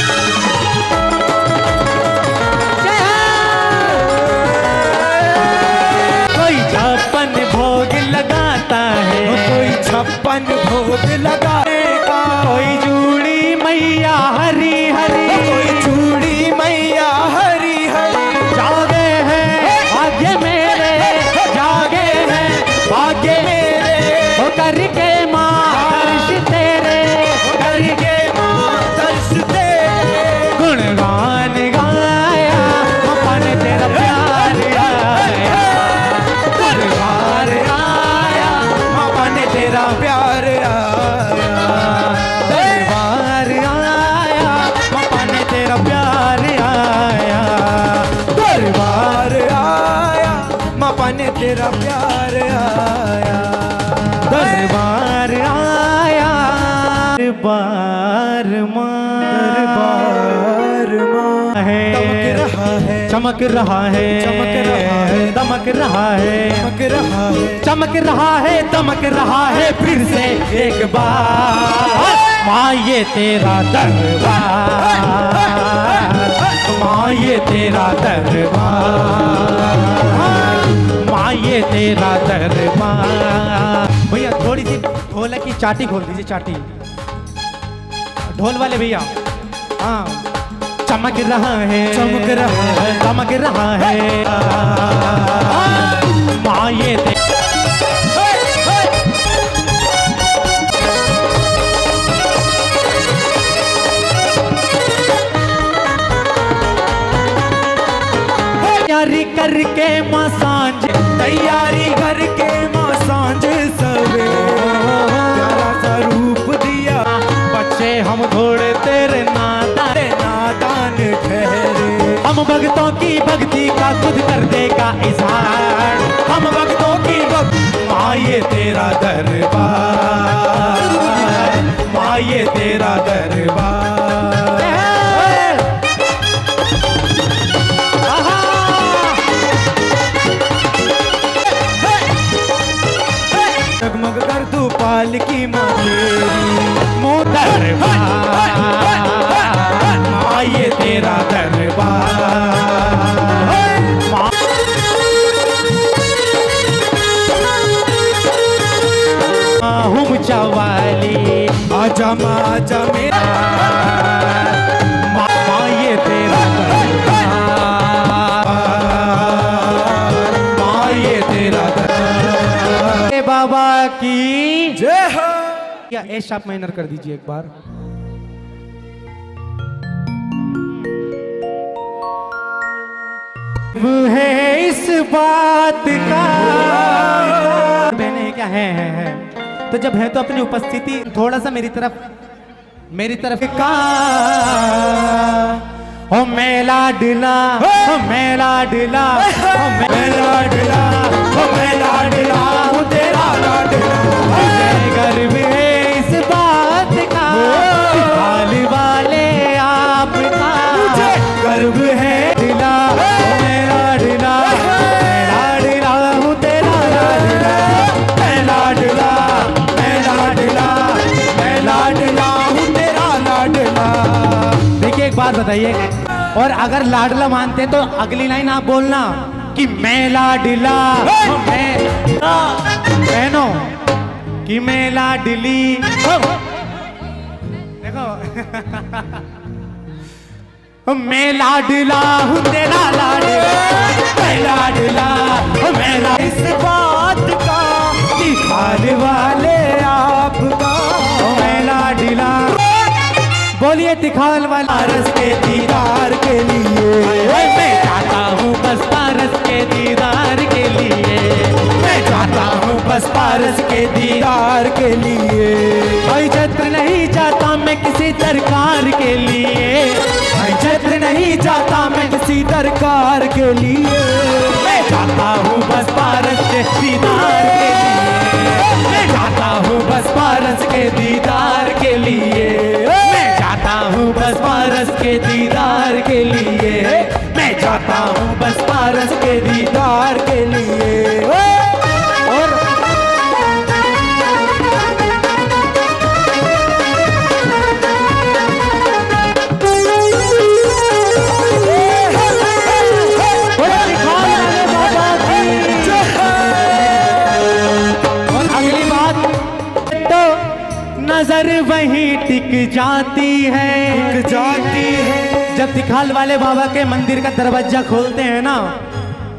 कोई 56 भोग लगाता है, कोई 56 भोग लगाएगा, कोई जूड़ी मैया हरी हरी, कोई चूड़ी मैया हरी हरी। जागे हैं भाग्य मेरे, जागे हैं भाग्य मेरे, हो करके माँ दर्श तेरे, करके माँ दर्श तेरे, गुणगान गाया, अपन तेरा प्यार आया, दरबार आया, बाबा ने तेरा प्यार आया, दरबार आया, अपन तेरा प्यार आया, दरबार आया, बाबा ने तेरा प्यार आया, दरबार आया, दरबार दरबार माँ है, चमक रहा है, चमक रहा है, चमक रहा है, दमक रहा है, चमक रहा है, चमक रहा है, दमक रहा है, फिर से एक बार माँ ये तेरा दरबार, माँ ये तेरा दरबार, माँ ये तेरा दरबार। भैया थोड़ी सी ढोलक की चाटी खोल दीजिए, चाटी ढोल वाले भैया। हाँ चमक रहा है, चमक रहा है, चमक रहा है, माँ ये तैयारी करके माँ सांझ, तैयारी करके माँ सांझ सवेरे प्यारा सा रूप दिया, बच्चे हम थोड़े तेरे नादान, नादान ठहरे, हम भक्तों की भक्ति का खुद कर देगा इजहार, हम भक्तों की भक्ति। माँ ये तेरा दरबार, माँ ये तेरा दरबार, जगमग कर तू पालकी माँ तेरी, मुँह दरबार, माँ ये तेरा दरबार, हम चवाली आजा माँ आजा मेरा, माँ ये तेरा दरबार, माँ ये तेरा दरबार। बाबा की जय हो। क्या ए शार्प माइनर कर दीजिए एक बार। है इस बात का मैंने क्या क्या है। तो जब है तो अपनी उपस्थिति थोड़ा सा मेरी तरफ का ओ मेला डिला ओ मेला डिला ओ मेला डिला ओ मेला डिला ओ तेरा लाडला गर्व है इस बात का हाल वाले आपका गर्व है डिला ओ मेरा डिला मेरा डिला ओ तेरा लाडला मेला डिला मेला डिला मेला डिला ओ तेरा लाडला। देखिए एक बात बताइए, और अगर लाडला मानते तो अगली लाइन आप बोलना कि मैं लाडला बहनों कि मैं लाडली। देखो मैं लाडला हूँ तेरा लाडला मैं लाडला मैं इस बात का दिखाने वाले आपका मैं लाडला। बोलिए तिखाल वाला पारस के दीदार के लिए मैं जाता हूँ बस पारस के दीदार के लिए मैं जाता हूँ बस पारस के दीदार के लिए। भाई छत्र नहीं जाता मैं किसी दरकार के लिए भाई छत्र नहीं जाता मैं किसी दरकार के लिए मैं जाता हूँ बस पारस के दीदार के लिए मैं जाता हूँ बस पारस के दीदार के लिए जाता हूँ बस पारस के दीदार के लिए मैं जाता हूँ बस पारस के दीदार के लिए। और अगली बात तो नजर वहीं टिक जाती है जब तिखाल वाले बाबा के मंदिर का दरवाजा खोलते हैं ना,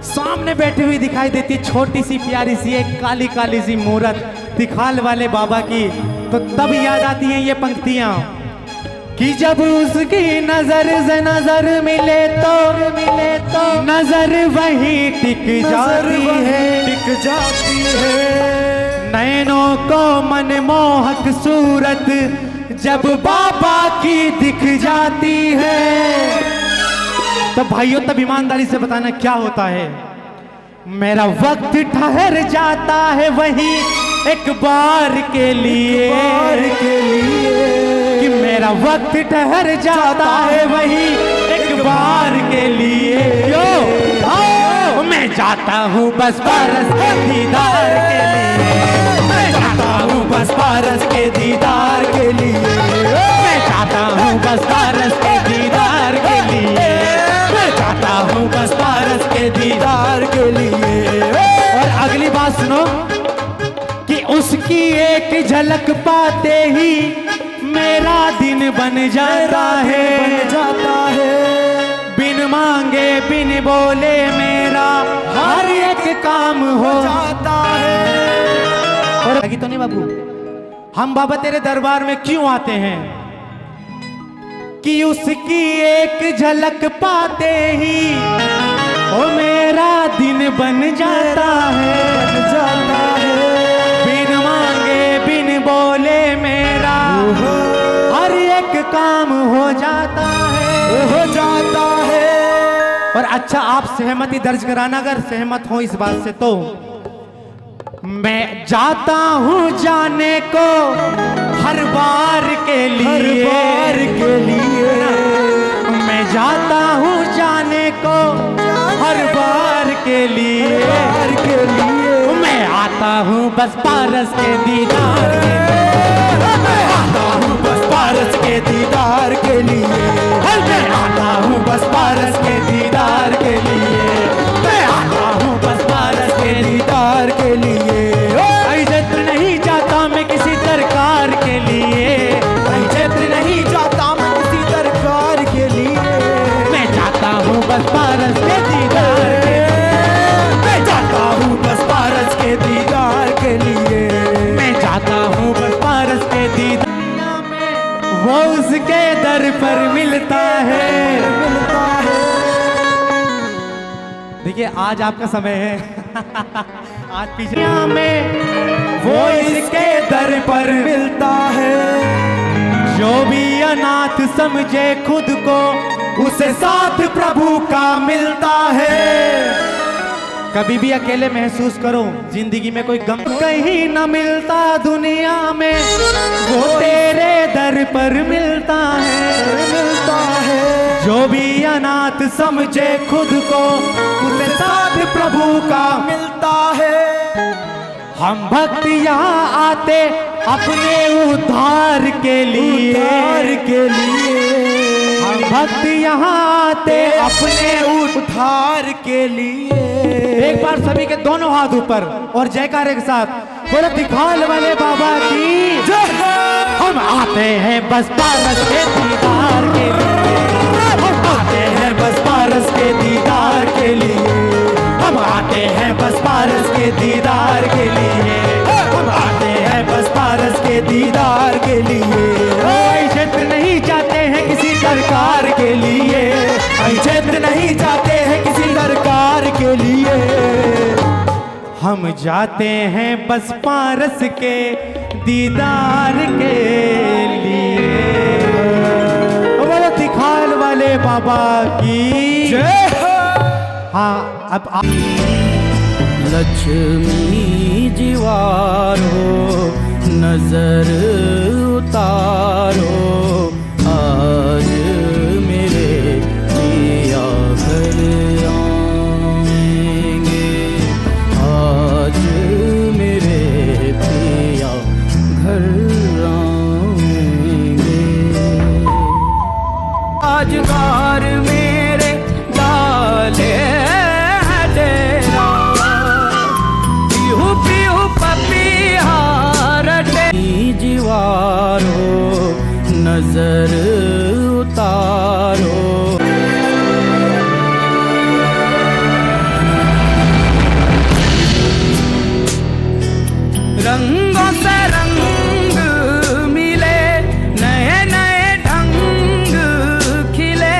सामने बैठी हुई दिखाई देती छोटी सी प्यारी सी एक काली काली सी मूरत तिखाल वाले बाबा की। तो तब याद आती हैं ये पंक्तियां कि जब उसकी नजर से नजर मिले तो नजर वहीं टिक जाती है नैनों को मनमोहक सूरत जब बाबा की दिख जाती है। तो भाइयों तब ईमानदारी से बताना क्या होता है। मेरा वक्त ठहर जाता है वहीं एक बार के लिए कि मेरा वक्त ठहर जाता है वहीं एक बार के लिए मैं जाता हूँ बस पारस के दीदार के लिए मैं जाता हूँ बस पारस के दीदार के लिए मैं जाता हूँ बस पारस के दीदार के लिए मैं जाता हूँ बस पारस के दीदार के लिए। और अगली बात सुनो कि उसकी एक झलक पाते ही मेरा दिन बन जाता है बिन मांगे बिन बोले मेरा हर एक काम हो जाता है। और लगी तो नहीं बाबू, हम बाबा तेरे दरबार में क्यों आते हैं कि उसकी एक झलक पाते ही ओ मेरा दिन बन जाता है बिन मांगे बिन बोले मेरा हर एक काम हो जाता है। और अच्छा आप सहमति दर्ज कराना अगर सहमत हो इस बात से। तो मैं जाता हूँ जाने को हर बार के लिए मैं जाता हूँ जाने को हर बार के लिए मैं आता हूँ बस पारस के दीदार के लिए मैं आता हूँ बस पारस के दीदार के लिए मैं आता हूँ बस पारस के दीदार के लिए मैं आता हूँ बस पारस के दीदार के लिए। छत्र नहीं जाता मैं किसी दरकार के लिए छत्र नहीं जाता मैं किसी दरकार के लिए मैं जाता हूँ बस पारस के दीदार के लिए मैं जाता हूँ बस पारस के दीदार के लिए मैं जाता हूँ बस पारस के दीदार में वो उसके दर पर मिलता है। देखिए आज आपका समय है आज पीछे में वो इसके दर पर मिलता है। जो भी अनाथ समझे खुद को उसे साथ प्रभु का मिलता है। कभी भी अकेले महसूस करो जिंदगी में कोई गम कहीं न मिलता दुनिया में, वो तेरे दर पर मिलता है। जो भी अनाथ समझे खुद को उसे साथ प्रभु का मिलता है। हम भक्त यहाँ आते अपने उद्धार के लिए, हम भक्त यहाँ आते अपने उद्धार के लिए। एक बार सभी के दोनों हाथ ऊपर और जयकारे के साथ बोलो दिखाल वाले बाबा की जय। हम आते हैं बस पारस के दीदार के लिए, हम आते हैं बस पारस के दीदार के लिए, हम आते हैं बस पारस के दीदार के लिए, हम आते हैं बस पारस के दीदार के लिए। क्षेत्र नहीं चाहते हैं किसी सरकार के लिए, क्षेत्र नहीं चाहते हैं किसी सरकार के लिए। हम जाते हैं बस पारस के दीदार के लिए। बोलो दिखाल वाले बाबा की जय। हाँ अब लक्ष्मी जीवारो नजर उतारो, आज मेरे पिया घर आएंगे, आज मेरे पिया घर आएंगे। राजगार मेरे डाले जीवारो नजर उतारो। रंगों से रंग मिले, नए नए ढंग खिले,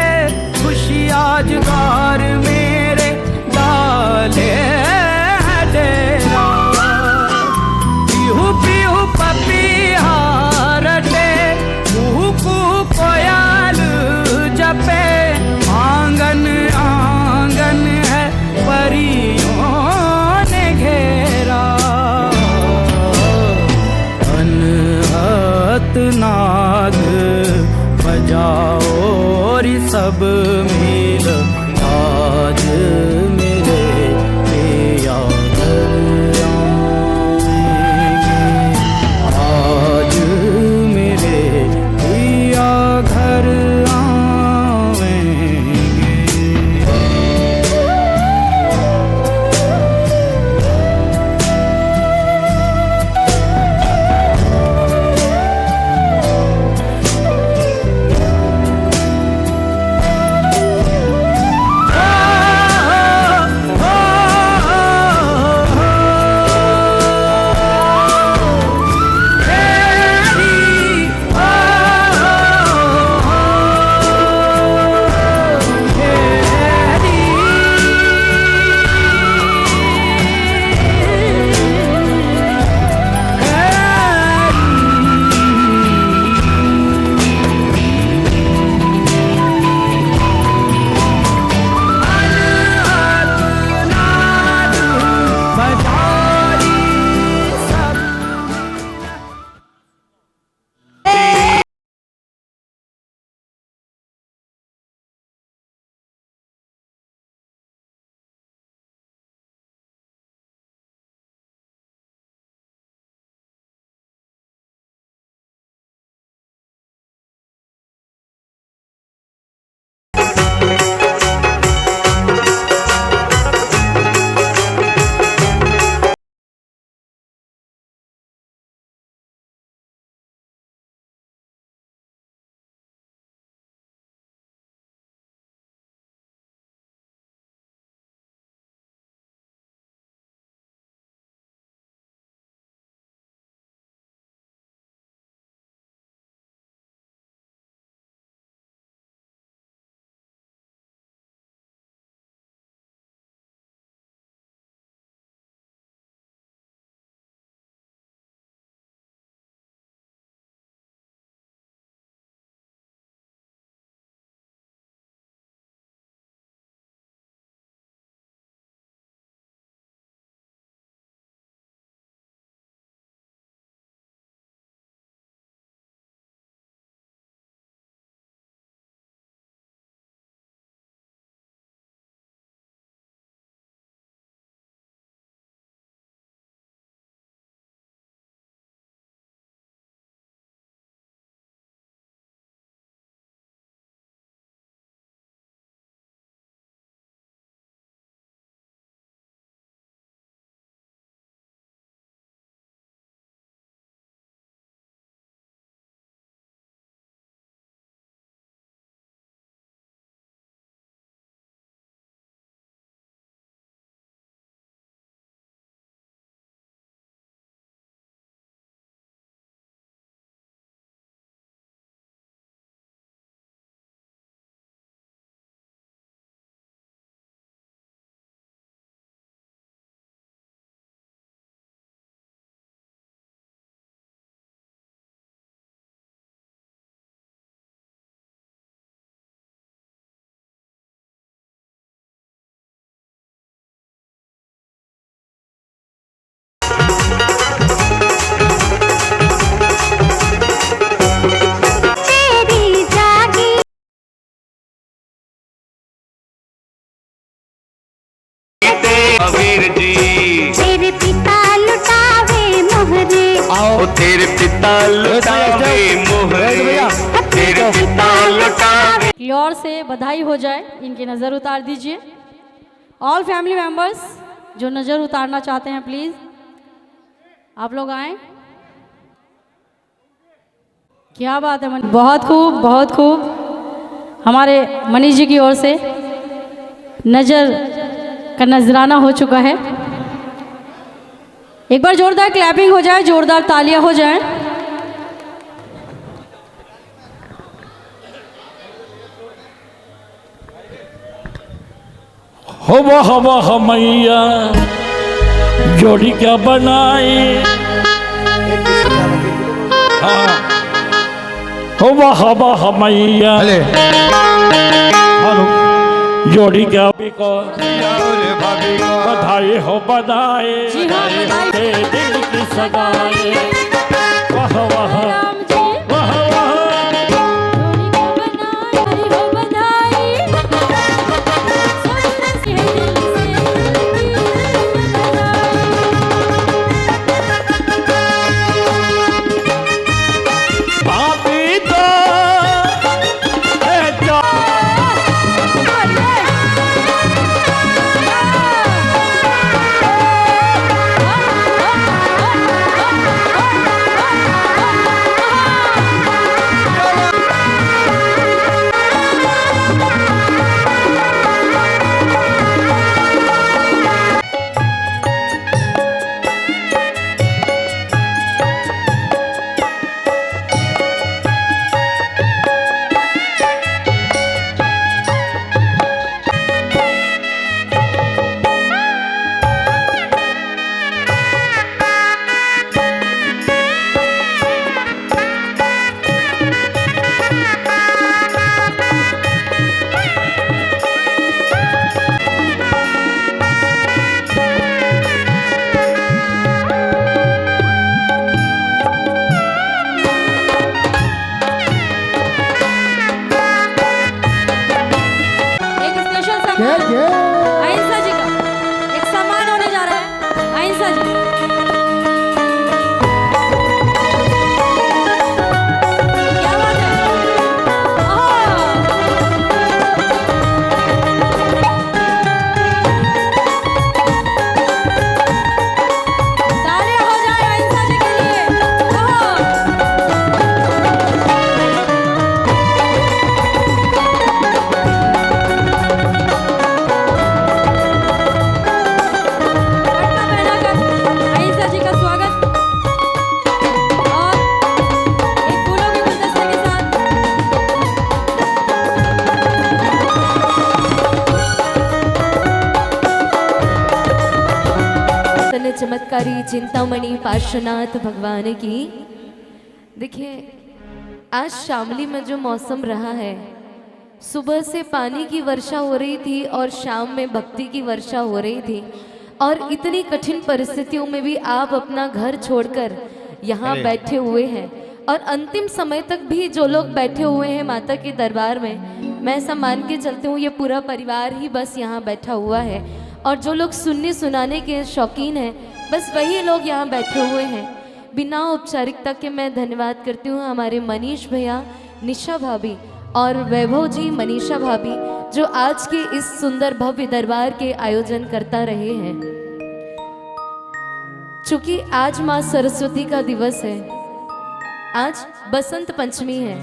खुशी आजगार मेरे डाले आंगन आंगन है परियों ने घेरा। अनहत नाद बजाओ रि सब मिल, आज मेरे पिया घर आएंगे, आज मेरे पिया घर वीर जी तेरे पिता लुटावे मोहरे, आओ तेरे पिता लुटावे मोहरे, तेरे पिता लुटावे। और से बधाई हो जाए, इनकी नज़र उतार दीजिए। ऑल फैमिली मेंबर्स जो नज़र उतारना चाहते हैं प्लीज़ आप लोग आएं। क्या बात है मनीष, बहुत खूब बहुत खूब। हमारे मनीष जी की ओर से नज़र का नजराना हो चुका है। एक बार जोरदार क्लैपिंग हो जाए, जोरदार तालियां हो जाएं। हो वाह मैया जोड़ी क्या बनाई, हाँ हो वाह मैया जोड़ी क्या को बधाई हो बधाई, जी हाँ, बधाई। तेरे दिल की सगाई। वाह वाह राम जी वाह वाह जोड़ी को बनाई हो बधाई, सोचना सी है दिल से भाभी तो है जो एक स्पेशल सम्मान अहिंसा जी का एक सम्मान होने जा रहा है। अहिंसा जी क्या बात है। तालियां हो जाए अहिंसा जी के लिए। अहिंसा जी का स्वागत और एक फूलों के गुलदस्ते के साथ। तने चमत्कारी चिंतामणि पार्श्वनाथ भगवान की। देखिए आज शामली में जो मौसम रहा है, सुबह से पानी की वर्षा हो रही थी और शाम में भक्ति की वर्षा हो रही थी, और इतनी कठिन परिस्थितियों में भी आप अपना घर छोड़कर यहाँ बैठे हुए हैं, और अंतिम समय तक भी जो लोग बैठे हुए हैं माता के दरबार में, मैं ऐसा मान के चलती हूँ ये पूरा परिवार ही बस यहाँ बैठा हुआ है, और जो लोग सुनने सुनाने के शौकीन हैं बस वही लोग यहाँ बैठे हुए हैं। बिना औपचारिकता के मैं धन्यवाद करती हूँ हमारे मनीष भैया, निशा भाभी और वैभव जी, मनीषा भाभी जो आज के इस सुंदर भव्य दरबार के आयोजन करता रहे हैं। चूंकि आज माँ सरस्वती का दिवस है, आज बसंत पंचमी है,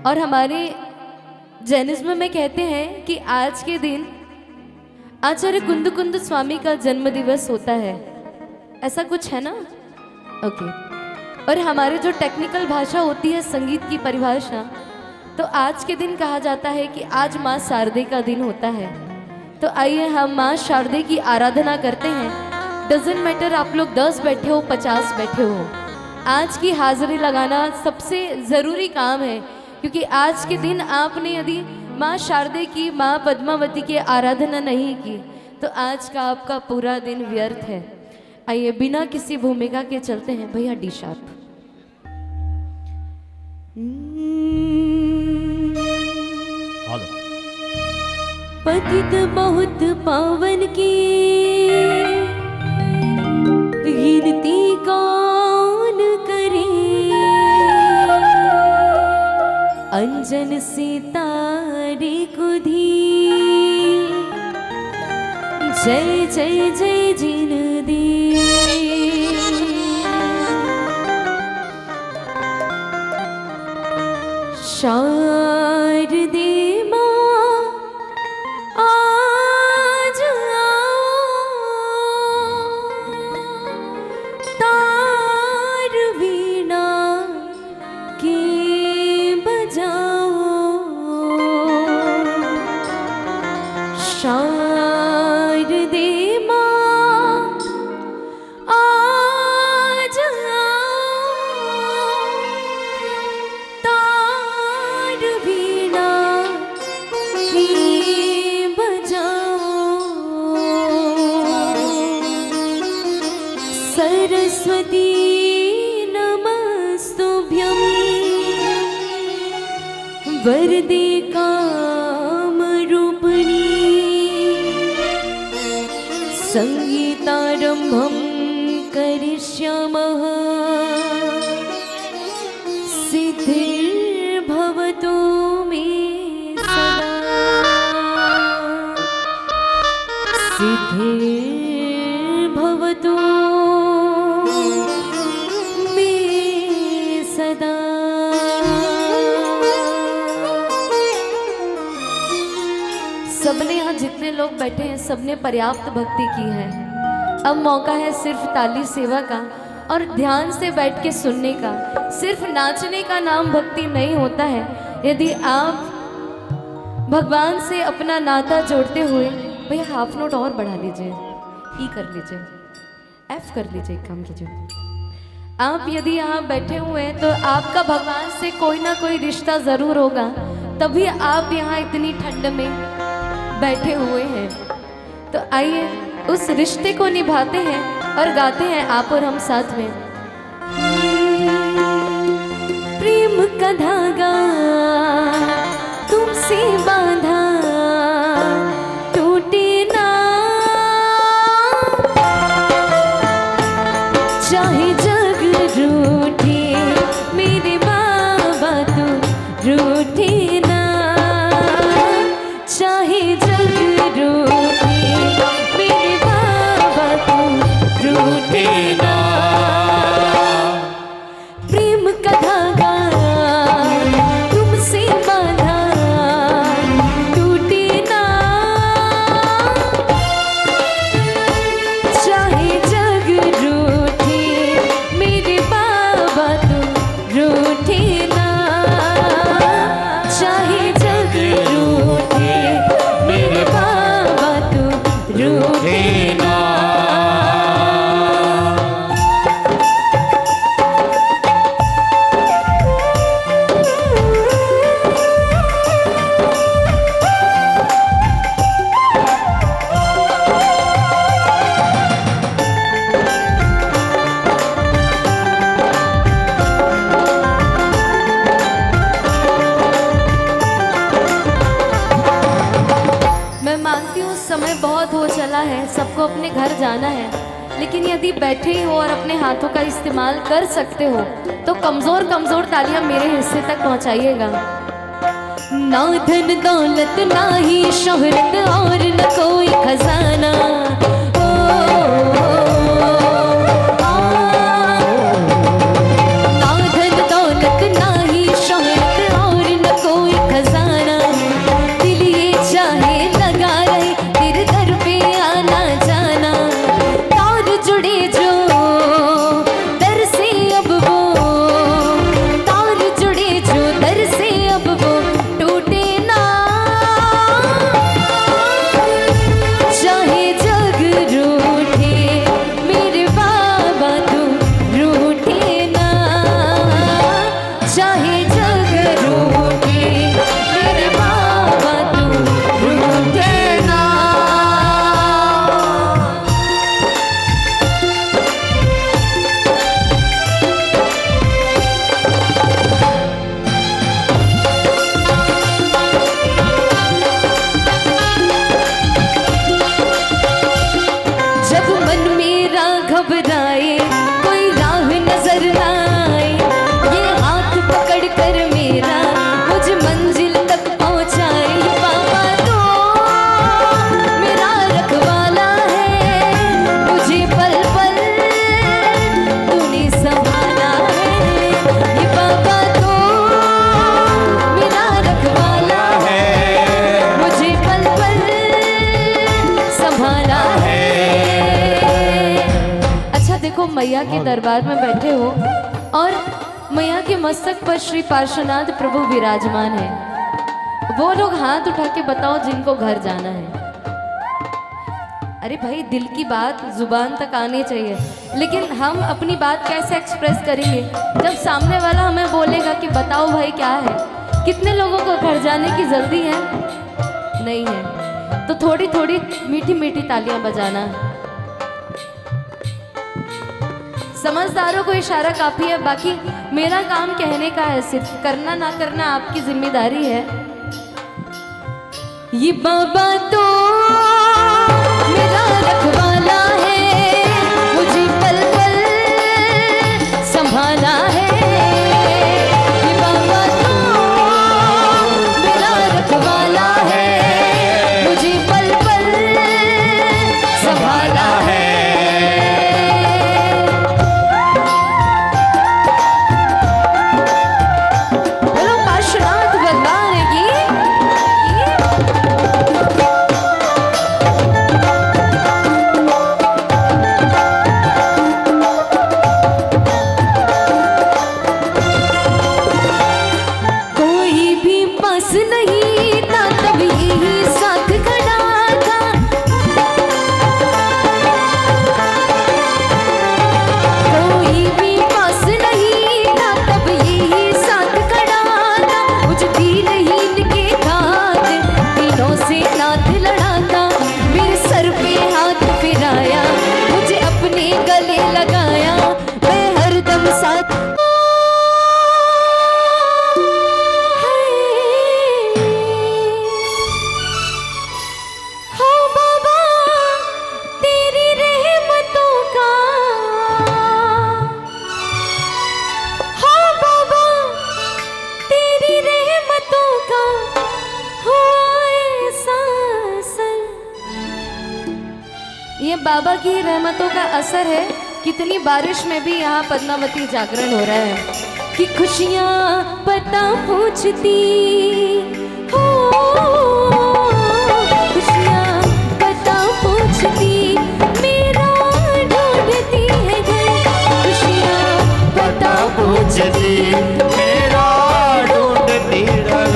और हमारे जैनिज्म में कहते हैं कि आज के दिन आचार्य कुंद स्वामी का जन्म दिवस होता है, ऐसा कुछ है ना। ओके। और हमारे जो टेक्निकल भाषा होती है संगीत की परिभाषा, तो आज के दिन कहा जाता है कि आज माँ शारदे का दिन होता है। तो आइए हम माँ शारदे की आराधना करते हैं। डजेंट मैटर आप लोग 10 बैठे हो 50 बैठे हो, आज की हाजिरी लगाना सबसे ज़रूरी काम है, क्योंकि आज के दिन आपने यदि माँ शारदे की, माँ पद्मावती की आराधना नहीं की तो आज का आपका पूरा दिन व्यर्थ है। आइए बिना किसी भूमिका के चलते हैं भैया डी शार्प। पतित बहुत पावन की गिनती कौन करे, अंजन सितारे को धी जय जय जय जिन दी। शारदे माँ आज तार वीणा के बजाओ, शारदे माँ आज तार वीणा के बजाओ। सरस्वती नमस्तुभ्यं वरदे कामरूपिणी, संगीतारम्भं करिष्यामः, सिद्धिर्भवतु मे सदा, सिद्धिर्भवतु मे सदा। सबने यहाँ जितने लोग बैठे हैं सबने पर्याप्त भक्ति की है। अब मौका है सिर्फ ताली सेवा का और ध्यान से बैठ के सुनने का। सिर्फ नाचने का नाम भक्ति नहीं होता है। यदि आप भगवान से अपना नाता जोड़ते हुए, भैया हाफ नोट और बढ़ा लीजिए, ई कर लीजिए, एफ कर लीजिए, एक काम कीजिए। आप यदि यहाँ बैठे हुए हैं तो आपका भगवान से कोई ना कोई रिश्ता ज़रूर होगा, तभी आप यहाँ इतनी ठंड में बैठे हुए हैं। तो आइए उस रिश्ते को निभाते हैं और गाते हैं आप और हम साथ में। प्रेम का धागा तुमसे बांधा टूटे ना, चाहे जग रूठे मेरे बाबा तू रूठे ना, चाहे जग रूठे मेरे बाबा तू रूठे ना। प्रेम का धागा तुमसे बांधा टूटे ना, चाहे जग रूठे मेरे बाबा तू रूठे ना, चाहे जग रूठे मेरे बाबा तू रूठे ना। मैं मानती हूँ समय बहुत हो चला है, सबको अपने घर जाना है, लेकिन यदि बैठे ही हो और अपने हाथों का इस्तेमाल कर सकते हो तो कमज़ोर कमज़ोर तालियां मेरे हिस्से तक पहुँचाइएगा। ना धन दौलत ना ही शोहरत और न कोई खजाना, ना धन दौलत ना ही शोहरत और न कोई खजाना, दिल ये चाहे लगा रहे तेरे घर पे आना जाना, तार जुड़े जो दर से अब वो, तार जुड़े जो दर से अब वो टूटे ना, देखो मैया के दरबार में बैठे हो और मैया के मस्तक पर श्री पार्श्वनाथ प्रभु विराजमान है। वो लोग हाथ उठा के बताओ जिनको घर जाना है। अरे भाई दिल की बात जुबान तक आनी चाहिए, लेकिन हम अपनी बात कैसे एक्सप्रेस करेंगे जब सामने वाला हमें बोलेगा कि बताओ भाई क्या है। कितने लोगों को घर जाने की जल्दी है? नहीं है, तो थोड़ी थोड़ी मीठी मीठी तालियां बजाना। समझदारों को इशारा काफी है, बाकी मेरा काम कहने का है, सिर्फ करना ना करना आपकी जिम्मेदारी है। ये बाबा तो मेरा रखवाला है, मुझे पल पल संभाला है। ये बाबा तो मेरा रखवाला है, मुझे पल पल संभाला है। बोलो पार्श्वनाथ भगवान की। नहीं था तब यही साथ खड़ा था, कोई भी पास नहीं था तब यही साथ खड़ा था। मुझे दीनहीन के हाथ तीनों से नाथ लड़ा था, मेरे सर पे हाथ फिराया, मुझे अपने गले लगाया, मैं हरदम साथ। ये बाबा की रहमतों का असर है। कितनी बारिश में भी यहाँ पद्मावती जागरण हो रहा है कि खुशियाँ पता पूछती हो, खुशियाँ पता पूछती मेरा ढूंढती है घर, खुशियाँ पता पूछती मेरा ढूंढती है घर।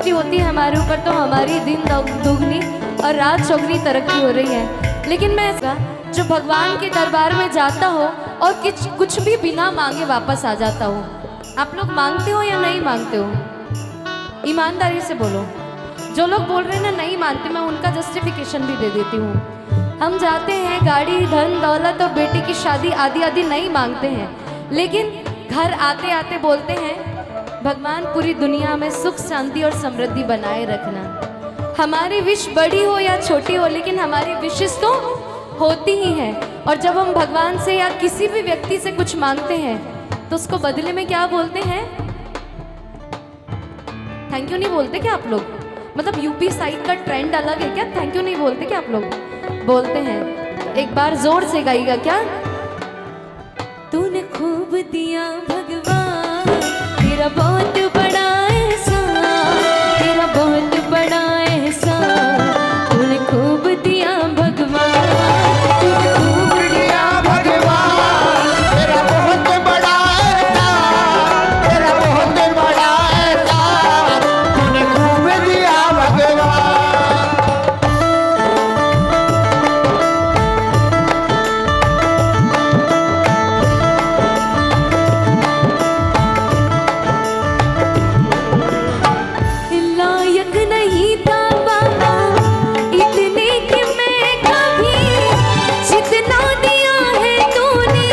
दृष्टि होती है हमारे ऊपर तो हमारी दिन दुगनी और रात चौगनी तरक्की हो रही है। लेकिन मैं जो भगवान के दरबार में जाता हो और कुछ भी बिना मांगे वापस आ जाता हो, आप लोग मांगते हो या नहीं मांगते हो? ईमानदारी से बोलो। जो लोग बोल रहे हैं ना नहीं मानते, मैं उनका जस्टिफिकेशन भी दे देती हूँ। हम जाते हैं, गाड़ी धन दौलत और बेटी की शादी आदि आदि नहीं मांगते हैं, लेकिन घर आते आते बोलते हैं भगवान पूरी दुनिया में सुख शांति और समृद्धि बनाए रखना। हमारी विश बड़ी हो या छोटी हो, लेकिन हमारी विशेष तो होती ही है। और जब हम भगवान से या किसी भी व्यक्ति से कुछ मांगते हैं तो उसको बदले में क्या बोलते हैं? थैंक यू नहीं बोलते क्या आप लोग? मतलब यूपी साइड का ट्रेंड अलग है क्या? थैंक यू नहीं बोलते क्या आप लोग? बोलते हैं। एक बार जोर से गाइएगा क्या? तूने खूब दिया भगवान, तेरा बहुत बड़ा एहसान, तेरा बहुत बड़ा एहसान, तूने खूब दिया भगवान, तूने खूब दिया भगवान, तेरा बहुत बड़ा एहसान, तेरा बहुत बड़ा एहसान, तूने खूब दिया भगवान। लायक नहीं था बाबा इतने कि मैं कभी, जितना दिया है तूने,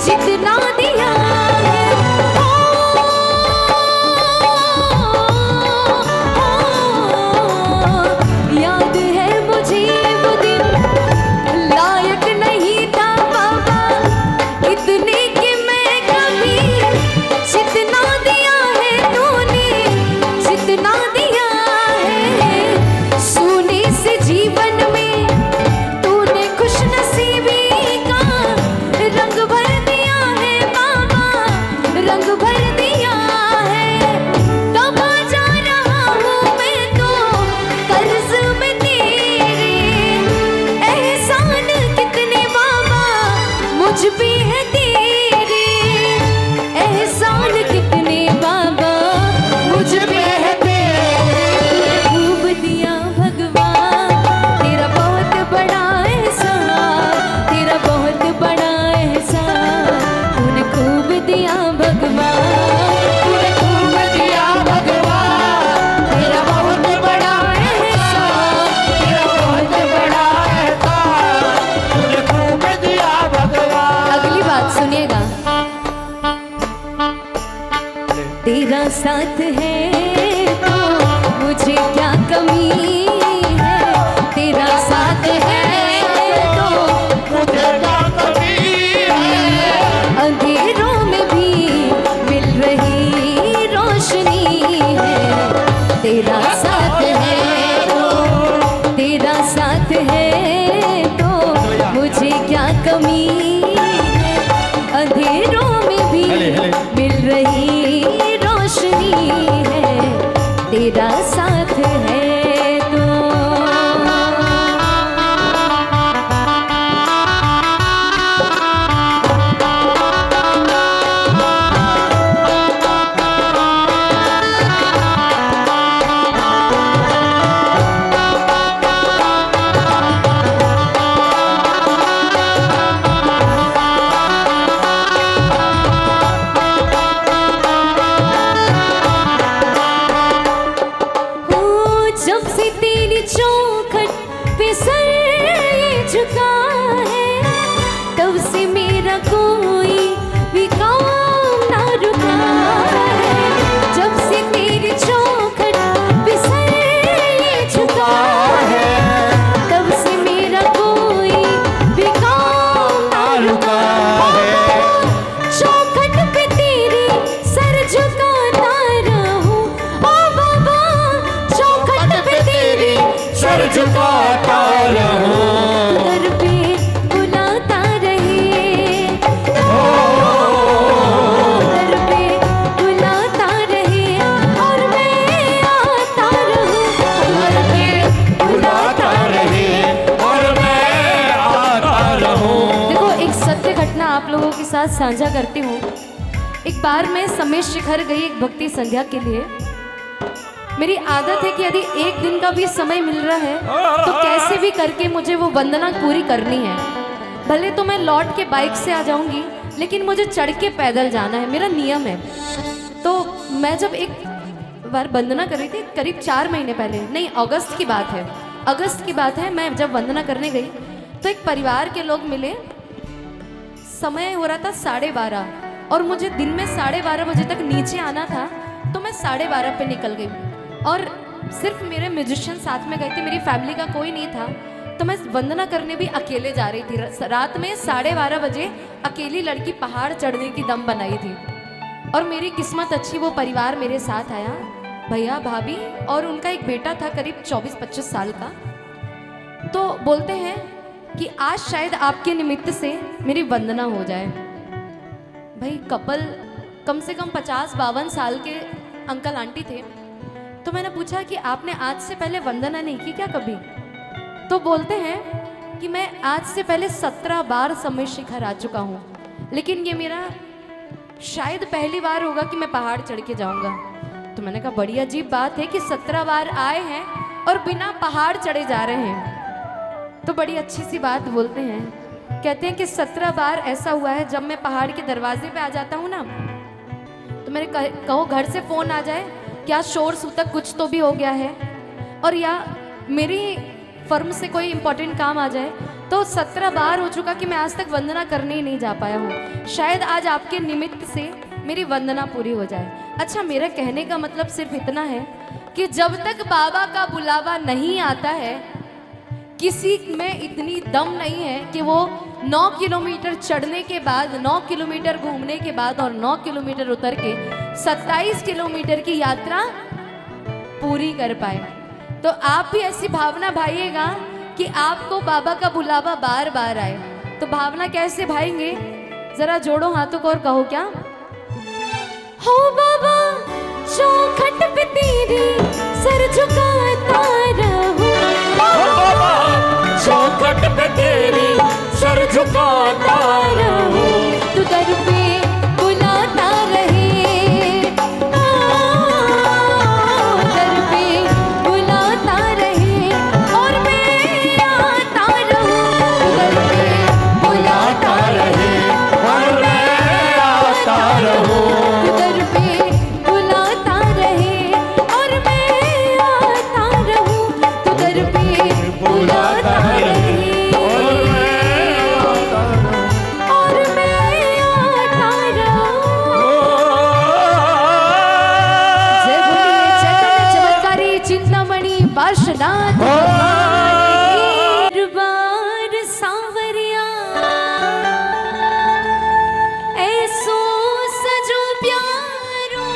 जितना दिया है। याद है मुझे वो दिन, लायक नहीं था बाबा इतने कि मैं कभी, जितना दिया है तूने, जितना दिया है। सोने से जीवन में तूने खुश नसीबी का रंग भर दिया है बाबा, रंग भर दिया है। कमा जा रहा हूँ मैं तो कर्ज में तेरे, एहसान कितने बाबा मुझ पे है तेरे, एहसान कितने बाबा मुझ पे है तेरे। खूब दिया भगवान, तेरा बहुत बड़ा एहसान, तेरा बहुत बड़ा एहसान, तूने खूब दिया भगवान, तूने खूब दिया भगवान, तेरा बहुत बड़ा एहसान, तेरा बहुत बड़ा एहसान, तूने खूब दिया भगवान। अगली बात सुनिएगा। तेरा साथ है तो मुझे क्या कमी है, तेरा साथ है तो मुझे क्या कमी है, अंधेरों में भी मिल रही रोशनी है। तेरा साथ है तो, तेरा साथ है तो मुझे क्या कमी है, अंधेरों में भी मिल रही रोशनी है। तेरा साथ है तो। जब से तेरी चौखट पे सर ये झुका है, तब से मेरा कोई भी काम ना रुका है। जब से तेरी चौखट पे सर ये झुका है, तब से मेरा कोई भी काम ना रुका है। चौखट पे तेरी सर झुकाता रहूं ओ बाबा, चौखट पे तेरी सर झुकाता रहूं, दर पे बुलाता रहे, दर पे बुलाता रहे, और मैं आता रहूं, दर पे बुलाता रहे, और मैं आता रहूं। देखो एक सत्य घटना आप लोगों के साथ साझा करती हूँ। एक बार मैं समेत शिखर गई एक भक्ति संध्या के लिए। मेरी आदत है कि यदि एक दिन का भी समय मिल रहा है तो कैसे भी करके मुझे वो वंदना पूरी करनी है। भले तो मैं लौट के बाइक से आ जाऊंगी, लेकिन मुझे चढ़ के पैदल जाना है, मेरा नियम है। तो मैं जब एक बार वंदना कर रही थी, करीब 4 महीने पहले, नहीं अगस्त की बात है, अगस्त की बात है, मैं जब वंदना करने गई तो एक परिवार के लोग मिले। समय हो रहा था 12:30 और मुझे दिन में 12:30 बजे तक नीचे आना था, तो मैं 12:30 पे निकल गई और सिर्फ मेरे म्यूजिशियन साथ में गए थे, मेरी फैमिली का कोई नहीं था। तो मैं वंदना करने भी अकेले जा रही थी। रात में 12:30 बजे अकेली लड़की पहाड़ चढ़ने की दम बनाई थी। और मेरी किस्मत अच्छी, वो परिवार मेरे साथ आया, भैया भाभी और उनका एक बेटा था करीब 24-25 साल का। तो बोलते हैं कि आज शायद आपके निमित्त से मेरी वंदना हो जाए। भाई कपल कम से कम 50-52 साल के अंकल आंटी थे। तो मैंने पूछा कि आपने आज से पहले वंदना नहीं की क्या कभी? तो बोलते हैं कि मैं आज से पहले 17 बार समय शिखर आ चुका हूँ, लेकिन ये मेरा शायद पहली बार होगा कि मैं पहाड़ चढ़ के जाऊँगा। तो मैंने कहा बड़ी अजीब बात है कि 17 बार आए हैं और बिना पहाड़ चढ़े जा रहे हैं। तो बड़ी अच्छी सी बात बोलते हैं, कहते हैं कि 17 बार ऐसा हुआ है जब मैं पहाड़ के दरवाजे पे आ जाता हूँ ना, तो मेरे कहो घर से फ़ोन आ जाए, क्या शोर सूतक कुछ तो भी हो गया है, और या मेरी फर्म से कोई इंपॉर्टेंट काम आ जाए, तो 17 बार हो चुका कि मैं आज तक वंदना करने ही नहीं जा पाया हूँ। शायद आज आपके निमित्त से मेरी वंदना पूरी हो जाए। अच्छा, मेरा कहने का मतलब सिर्फ इतना है कि जब तक बाबा का बुलावा नहीं आता है, किसी में इतनी दम नहीं है कि वो 9 किलोमीटर चढ़ने के बाद, 9 किलोमीटर घूमने के बाद और 9 किलोमीटर उतर के 27 किलोमीटर की यात्रा पूरी कर पाए। तो आप भी ऐसी भावना भाइएगा कि आपको बाबा का बुलावा बार बार आए। तो भावना कैसे भाएंगे, जरा जोड़ो हाथों को और कहो क्या? हो बाबा चौखट पे तेरी सर झुकाता रहूं, चौखट पे तेरी सर झुकाता रहूं, तू दर पे बुलाता रहे, दर पे बुलाता रहे और मैं आता रहूं, दर पे बुलाता रहे और मैं आता रहूं, दर पे बुलाता रहे और मैं आता रहूं, दर पे बुलाता रहे और मैं आता रहूं। जय बोलिए चैतन्य चमत्कारी चिंतामणि पार्श्वनाथ दरबार सांवरिया, ऐसो सजो प्यारो,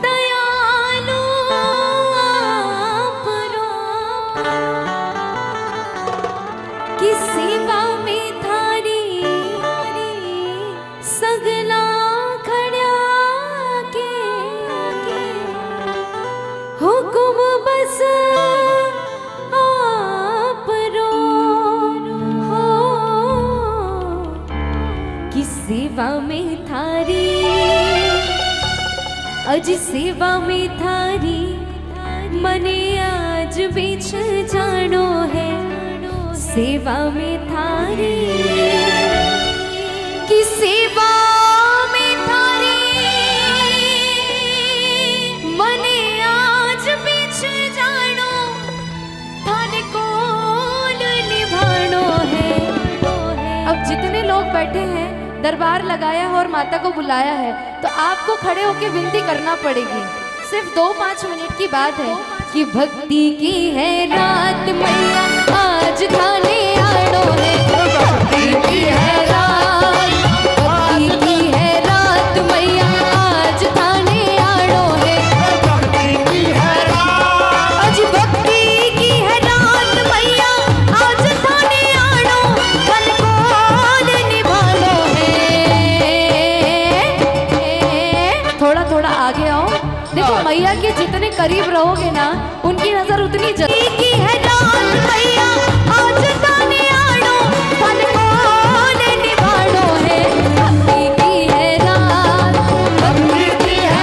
दयालु आपरो, कि सेवा में थारी सगला खड़ा के हुकुम बस आपरो हो, कि सेवा में थारी, अज सेवा में थारी मने आज बीच जानो है, सेवा में थारी, कि सेवा में थारी मने आज बीच जानो, थाने कोल निभानो है। अब जितने लोग बैठे हैं, दरबार लगाया है और माता को बुलाया है, तो आपको खड़े होकर विनती करना पड़ेगी। सिर्फ 2-5 मिनट की बात है कि भक्ति की है रात मैया आज थाने आड़ो है, भक्ति की है रात, भक्ति की है रात मैया आज थाने आड़ो है, भक्ति की है रात, आज भक्ति की है रात मैया आज थाने आड़ो, कल कौन निभानो है। थोड़ा थोड़ा आगे आओ, देखो मैया के जितने करीब रहोगे ना, उनकी नजर उतनी की है रात मैया आज थाने आड़ो, फल कौन निभानो है, भक्ति की है रात, भक्ति की है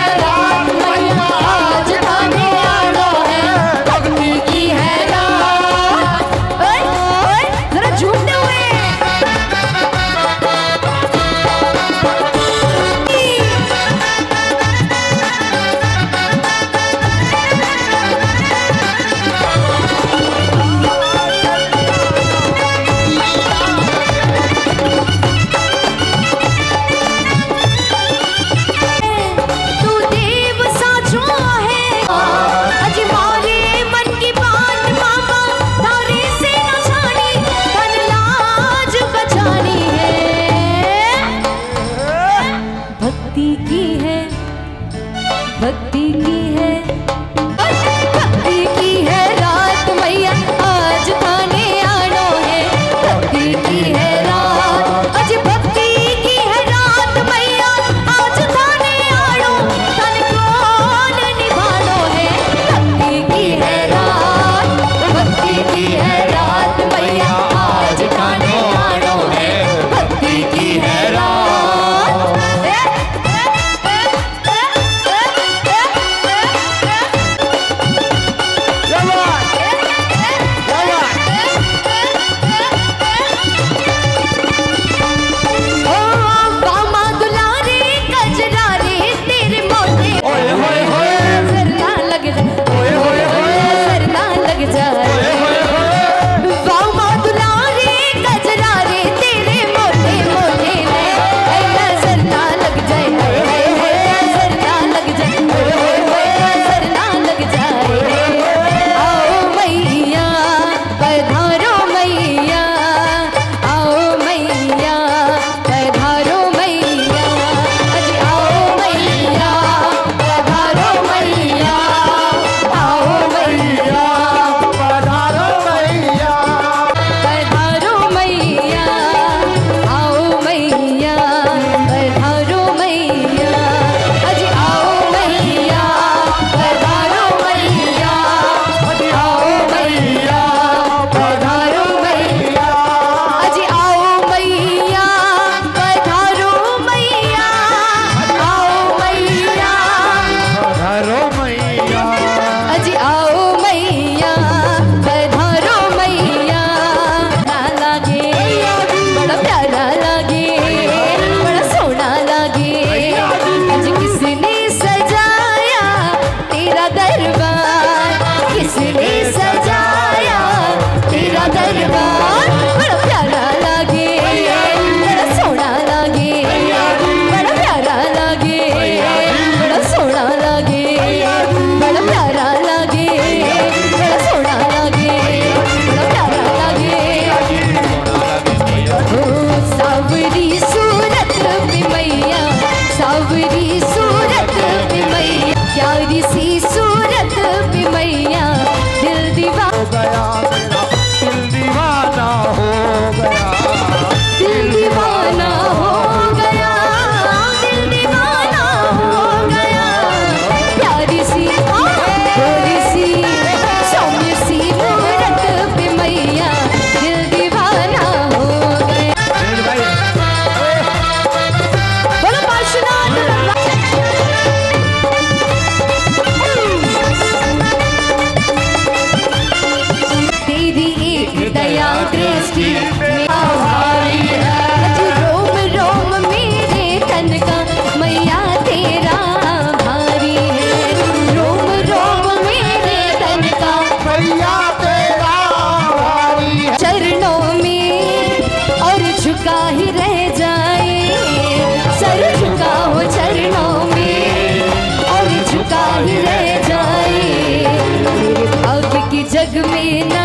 जग में ना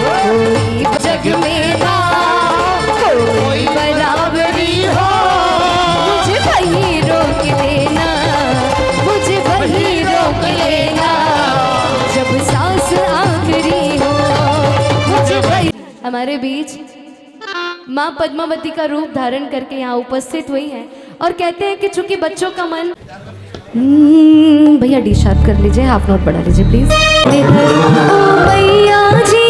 कोई, जग में ना कोई बराबरी हो, मुझे वही रोक लेना, मुझे वही रोक लेना, जब सांस आखिरी हो मुझे वही। हमारे बीच माँ पद्मावती का रूप धारण करके यहाँ उपस्थित हुई हैं और कहते हैं कि चूंकि बच्चों का मन भैया डी शार्प कर लीजिए, हाफ नोट बढ़ा लीजिए प्लीज। ओ भैया जी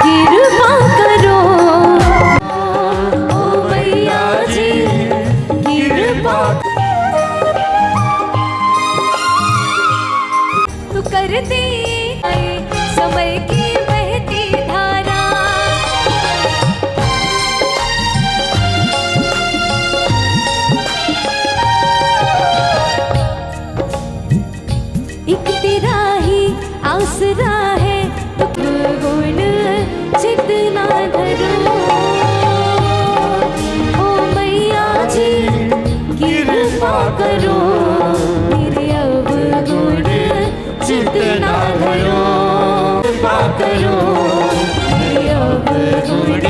कृपा करो, ओ भैया जी कृपा, तू कर दे समय की बहती धारा, एक तेरा ही आसरा है, तो गुण जितना धरो, ओ मैया जी कृपा करो, मेरे अवगुण जितना धरो, कृपा करो मेरे अवगुण।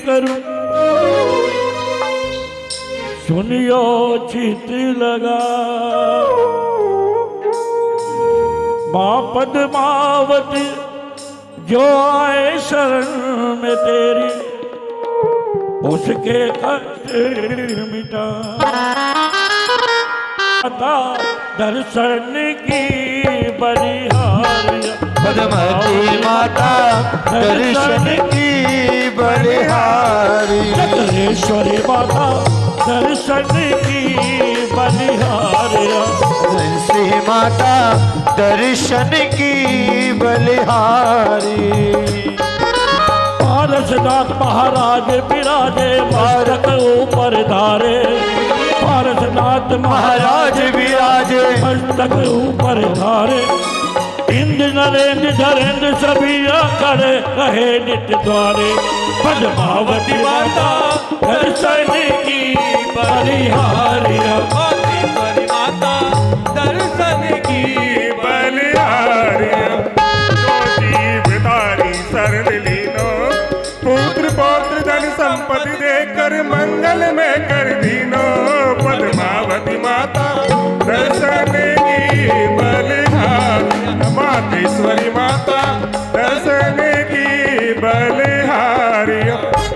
करूं सुनियो चित लगा, माँ पद्मावती जो आए शरण में तेरी, उसके कष्ट मिटा, दर्शन की बलिहारिया, पद्मावती माता दर्शन की बलिहारी, चक्रेश्वरी माता दर्शन की बलिहारिया, तुलसी माता दर्शन की बलिहारी, पारसनाथ महाराज विराजे मस्तक ऊपर धारे, पारसनाथ महाराज विराजे मस्तक ऊपर धारे, इंद्र नरेंद्र धरेंद्र सभी करे कहे नित्य द्वारे, पद्मावती माता दर्शन की बलिहारिया, पद्मावती माता दर्शन की बलिहारिया, जीवधारी शरण लीनो, पुत्र पौत्र धन संपत्ति देकर मंगल में कर दीनो, पद्मावती माता दर्शन की बलिहारी, मातेश्वरी माता दर्शन की बलिहारी,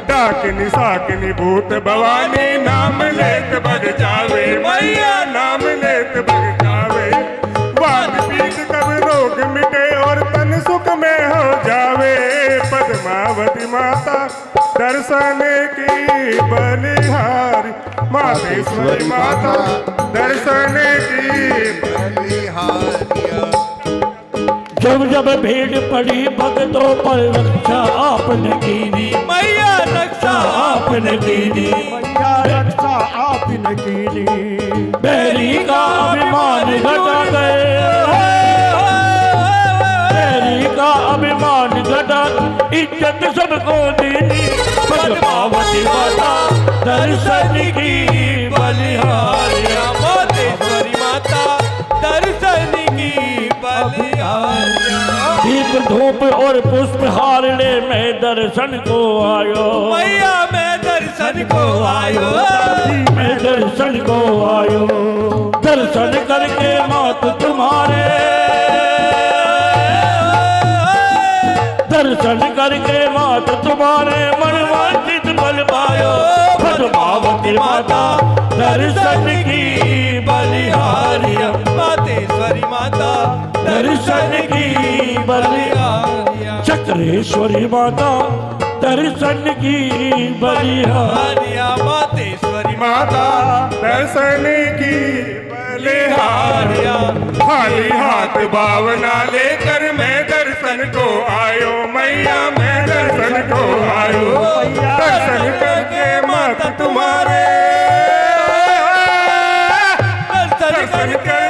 डाकिनी साकिनी भूत भवानी नाम लेत बग जावे, मैया नाम लेत बग जावे, वाद पीत कब रोग मिटे और तन सुख में हो जावे, पद्मावती माता दर्शन की बलिहारी, मातेश्वरी माता दर्शन की बलिहारिया। जब जब भीड़ पड़ी भक्तों पर रक्षा आपने कीनी, मैया रक्षा आपने कीनी, मैया रक्षा आपने कीनी, बैरी का अभिमान घटा गए, बैरी का अभिमान घटा इज्जत सबको देनी, पद्मावती माता दर्शन की बलिहारिया, मातेश्वरी माता दर्शन की बलिहारिया, दीप धूप और पुष्प हार ले मैं दर्शन को आयो, मैया मैं दर्शन को आयो, मैं दर्शन को आयो, दर्शन करके मात तुम्हारे, दर्शन करके मात तुम्हारे मनवांछित बल पायो, पद्मावती माता दर्शन की बलिहारिया, मातेश्वरी माता दर्शन की बलिहारिया, चक्रेश्वरी माता दर्शन की बलिहारिया, मातेश्वरी माता दर्शन की बलिहारिया, खाली हाथ भावना लेकर मैं दर्शन को आयो, मैया मैं दर्शन को आयो, दर्शन करके माता तुम्हारे, दर्शन करके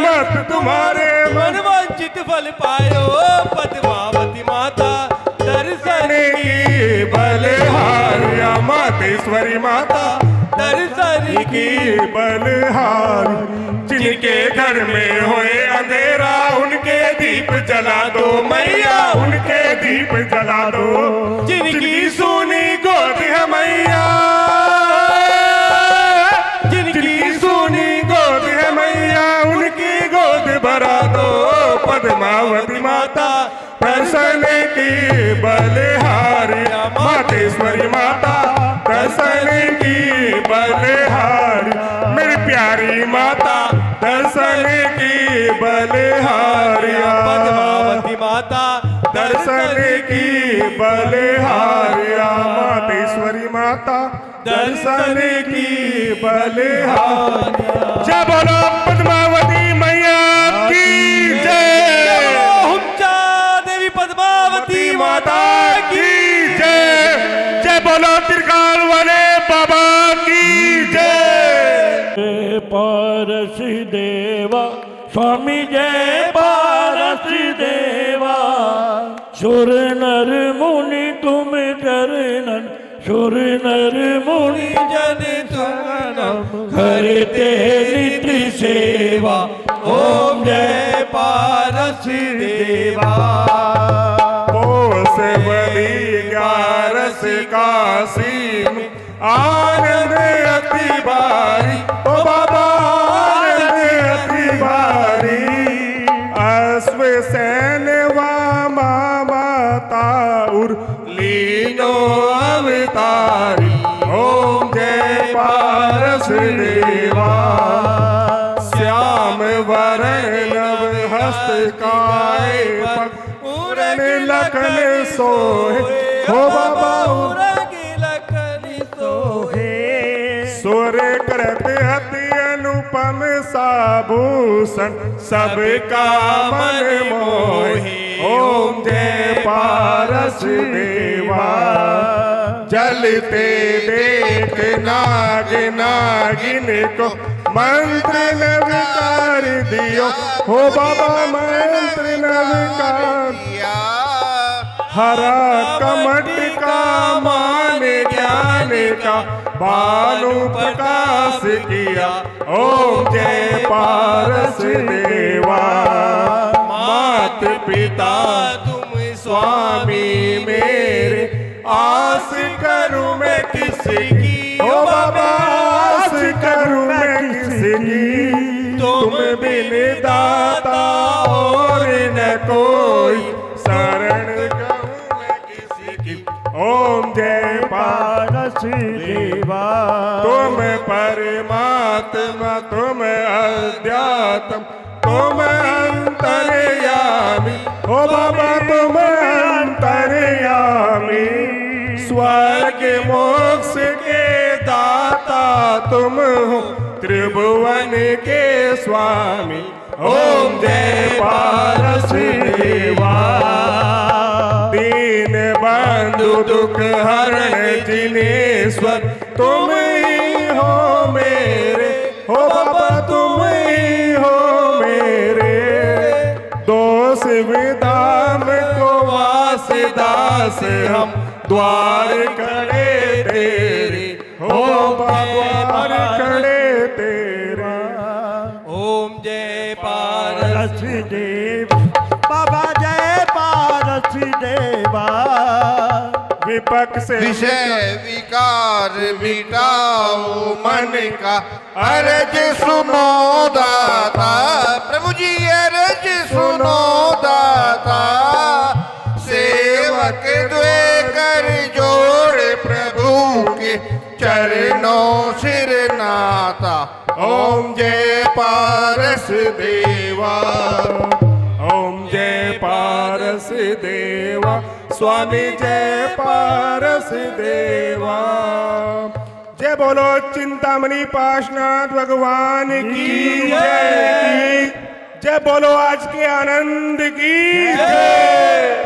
माता तुम्हारे मनवांछित फल पायो, पद्मावती माता दर्शन की बलिहारिया, मातेश्वरी माता दर्शन की बलिहारी, जिनके जिनके घर में होए अंधेरा उनके दीप जला दो मैया, उनके दीप जला दो। जिनकी सोनी गोद है मैया, जिनकी सोनी गोद है मैया, उनकी गोद भरा दो। पद्मावती माता प्रसन्न की बलिहारिया, मातेश्वरी माता प्रसन्न की बलिहारिया, मेरी प्यारी माता दर्शन की बलिहारिया। पद्मावती माता दर्शन की बलिहारिया, मातेश्वरी माता दर्शन की बलिहारिया। जय बोलो पद्मावती मैया की जय, देवी पद्मावती माता की जय। जय बोलो त्रिकाल वाले बाबा की जय। पारसी देवा स्वामी जय पारसी देवा, सुर नर मुनि तुम चरणन, सुर नर मुनि जन तुम करते नित्य सेवा। ओम जय पारसी देवा। पोस बलि 11 काशी में आनंद अति भारी, ओ बाबा आनंद अति भारी। अश्वसेन वामा माता उर लीनो अवतारी। ओम जय पारस देवा। श्याम वरण नव हस्त काय पूरन लखन सोहे, हो बाबा सुर करत अति अनुपम साभूषण, सबका मन मोहे। ओम जय पारस देवा। जलते देख नाग नागिन को मंत्र नवकार दियो, हो बाबा मंत्र नवकार दिया। हरा कमट का मान ज्ञान का बानु प्रकाश किया। ओम जय पारस देवा। मात पिता तुम स्वामी मेरे, आस करूं मैं किसकी, ओ बाबा आस करूं मैं किसकी। तुम बिन दाता और न कोई, शरण कहूं मैं किसकी। ओम जय पारस देवा। तुम परमात्मा तुम अध्यात्म तुम अंतर्यामी, ओ बाबा तुम अंतर्यामी। स्वर्ग मोक्ष के दाता तुम हो, त्रिभुवन के स्वामी। ओम जय पारस देवा। दीन बंधु दुख हरण जिनेश्वर तुम ही हो मेरे, हो बाबा तुम ही हो मेरे। दोष विदाम को वासिदास हम द्वार खड़े तेरे, हो द्वार खड़े तेरे। ओम जय पारस देव बाबा, जय पारस देवा। विपक्ष विषय विकार मिटाओ मन का, अर्ज सुनो दाता। प्रभु जी अर्ज सुनो दाता। सेवक द्वे कर जोड़ प्रभु के चरणों सिर नाता। ओम जय पारस देवा। ओम जय पारस देवा। स्वामी जय पारस देवा। जय बोलो चिंतामणि पाशनाथ भगवान की जय। जय बोलो आज के आनंद की जय।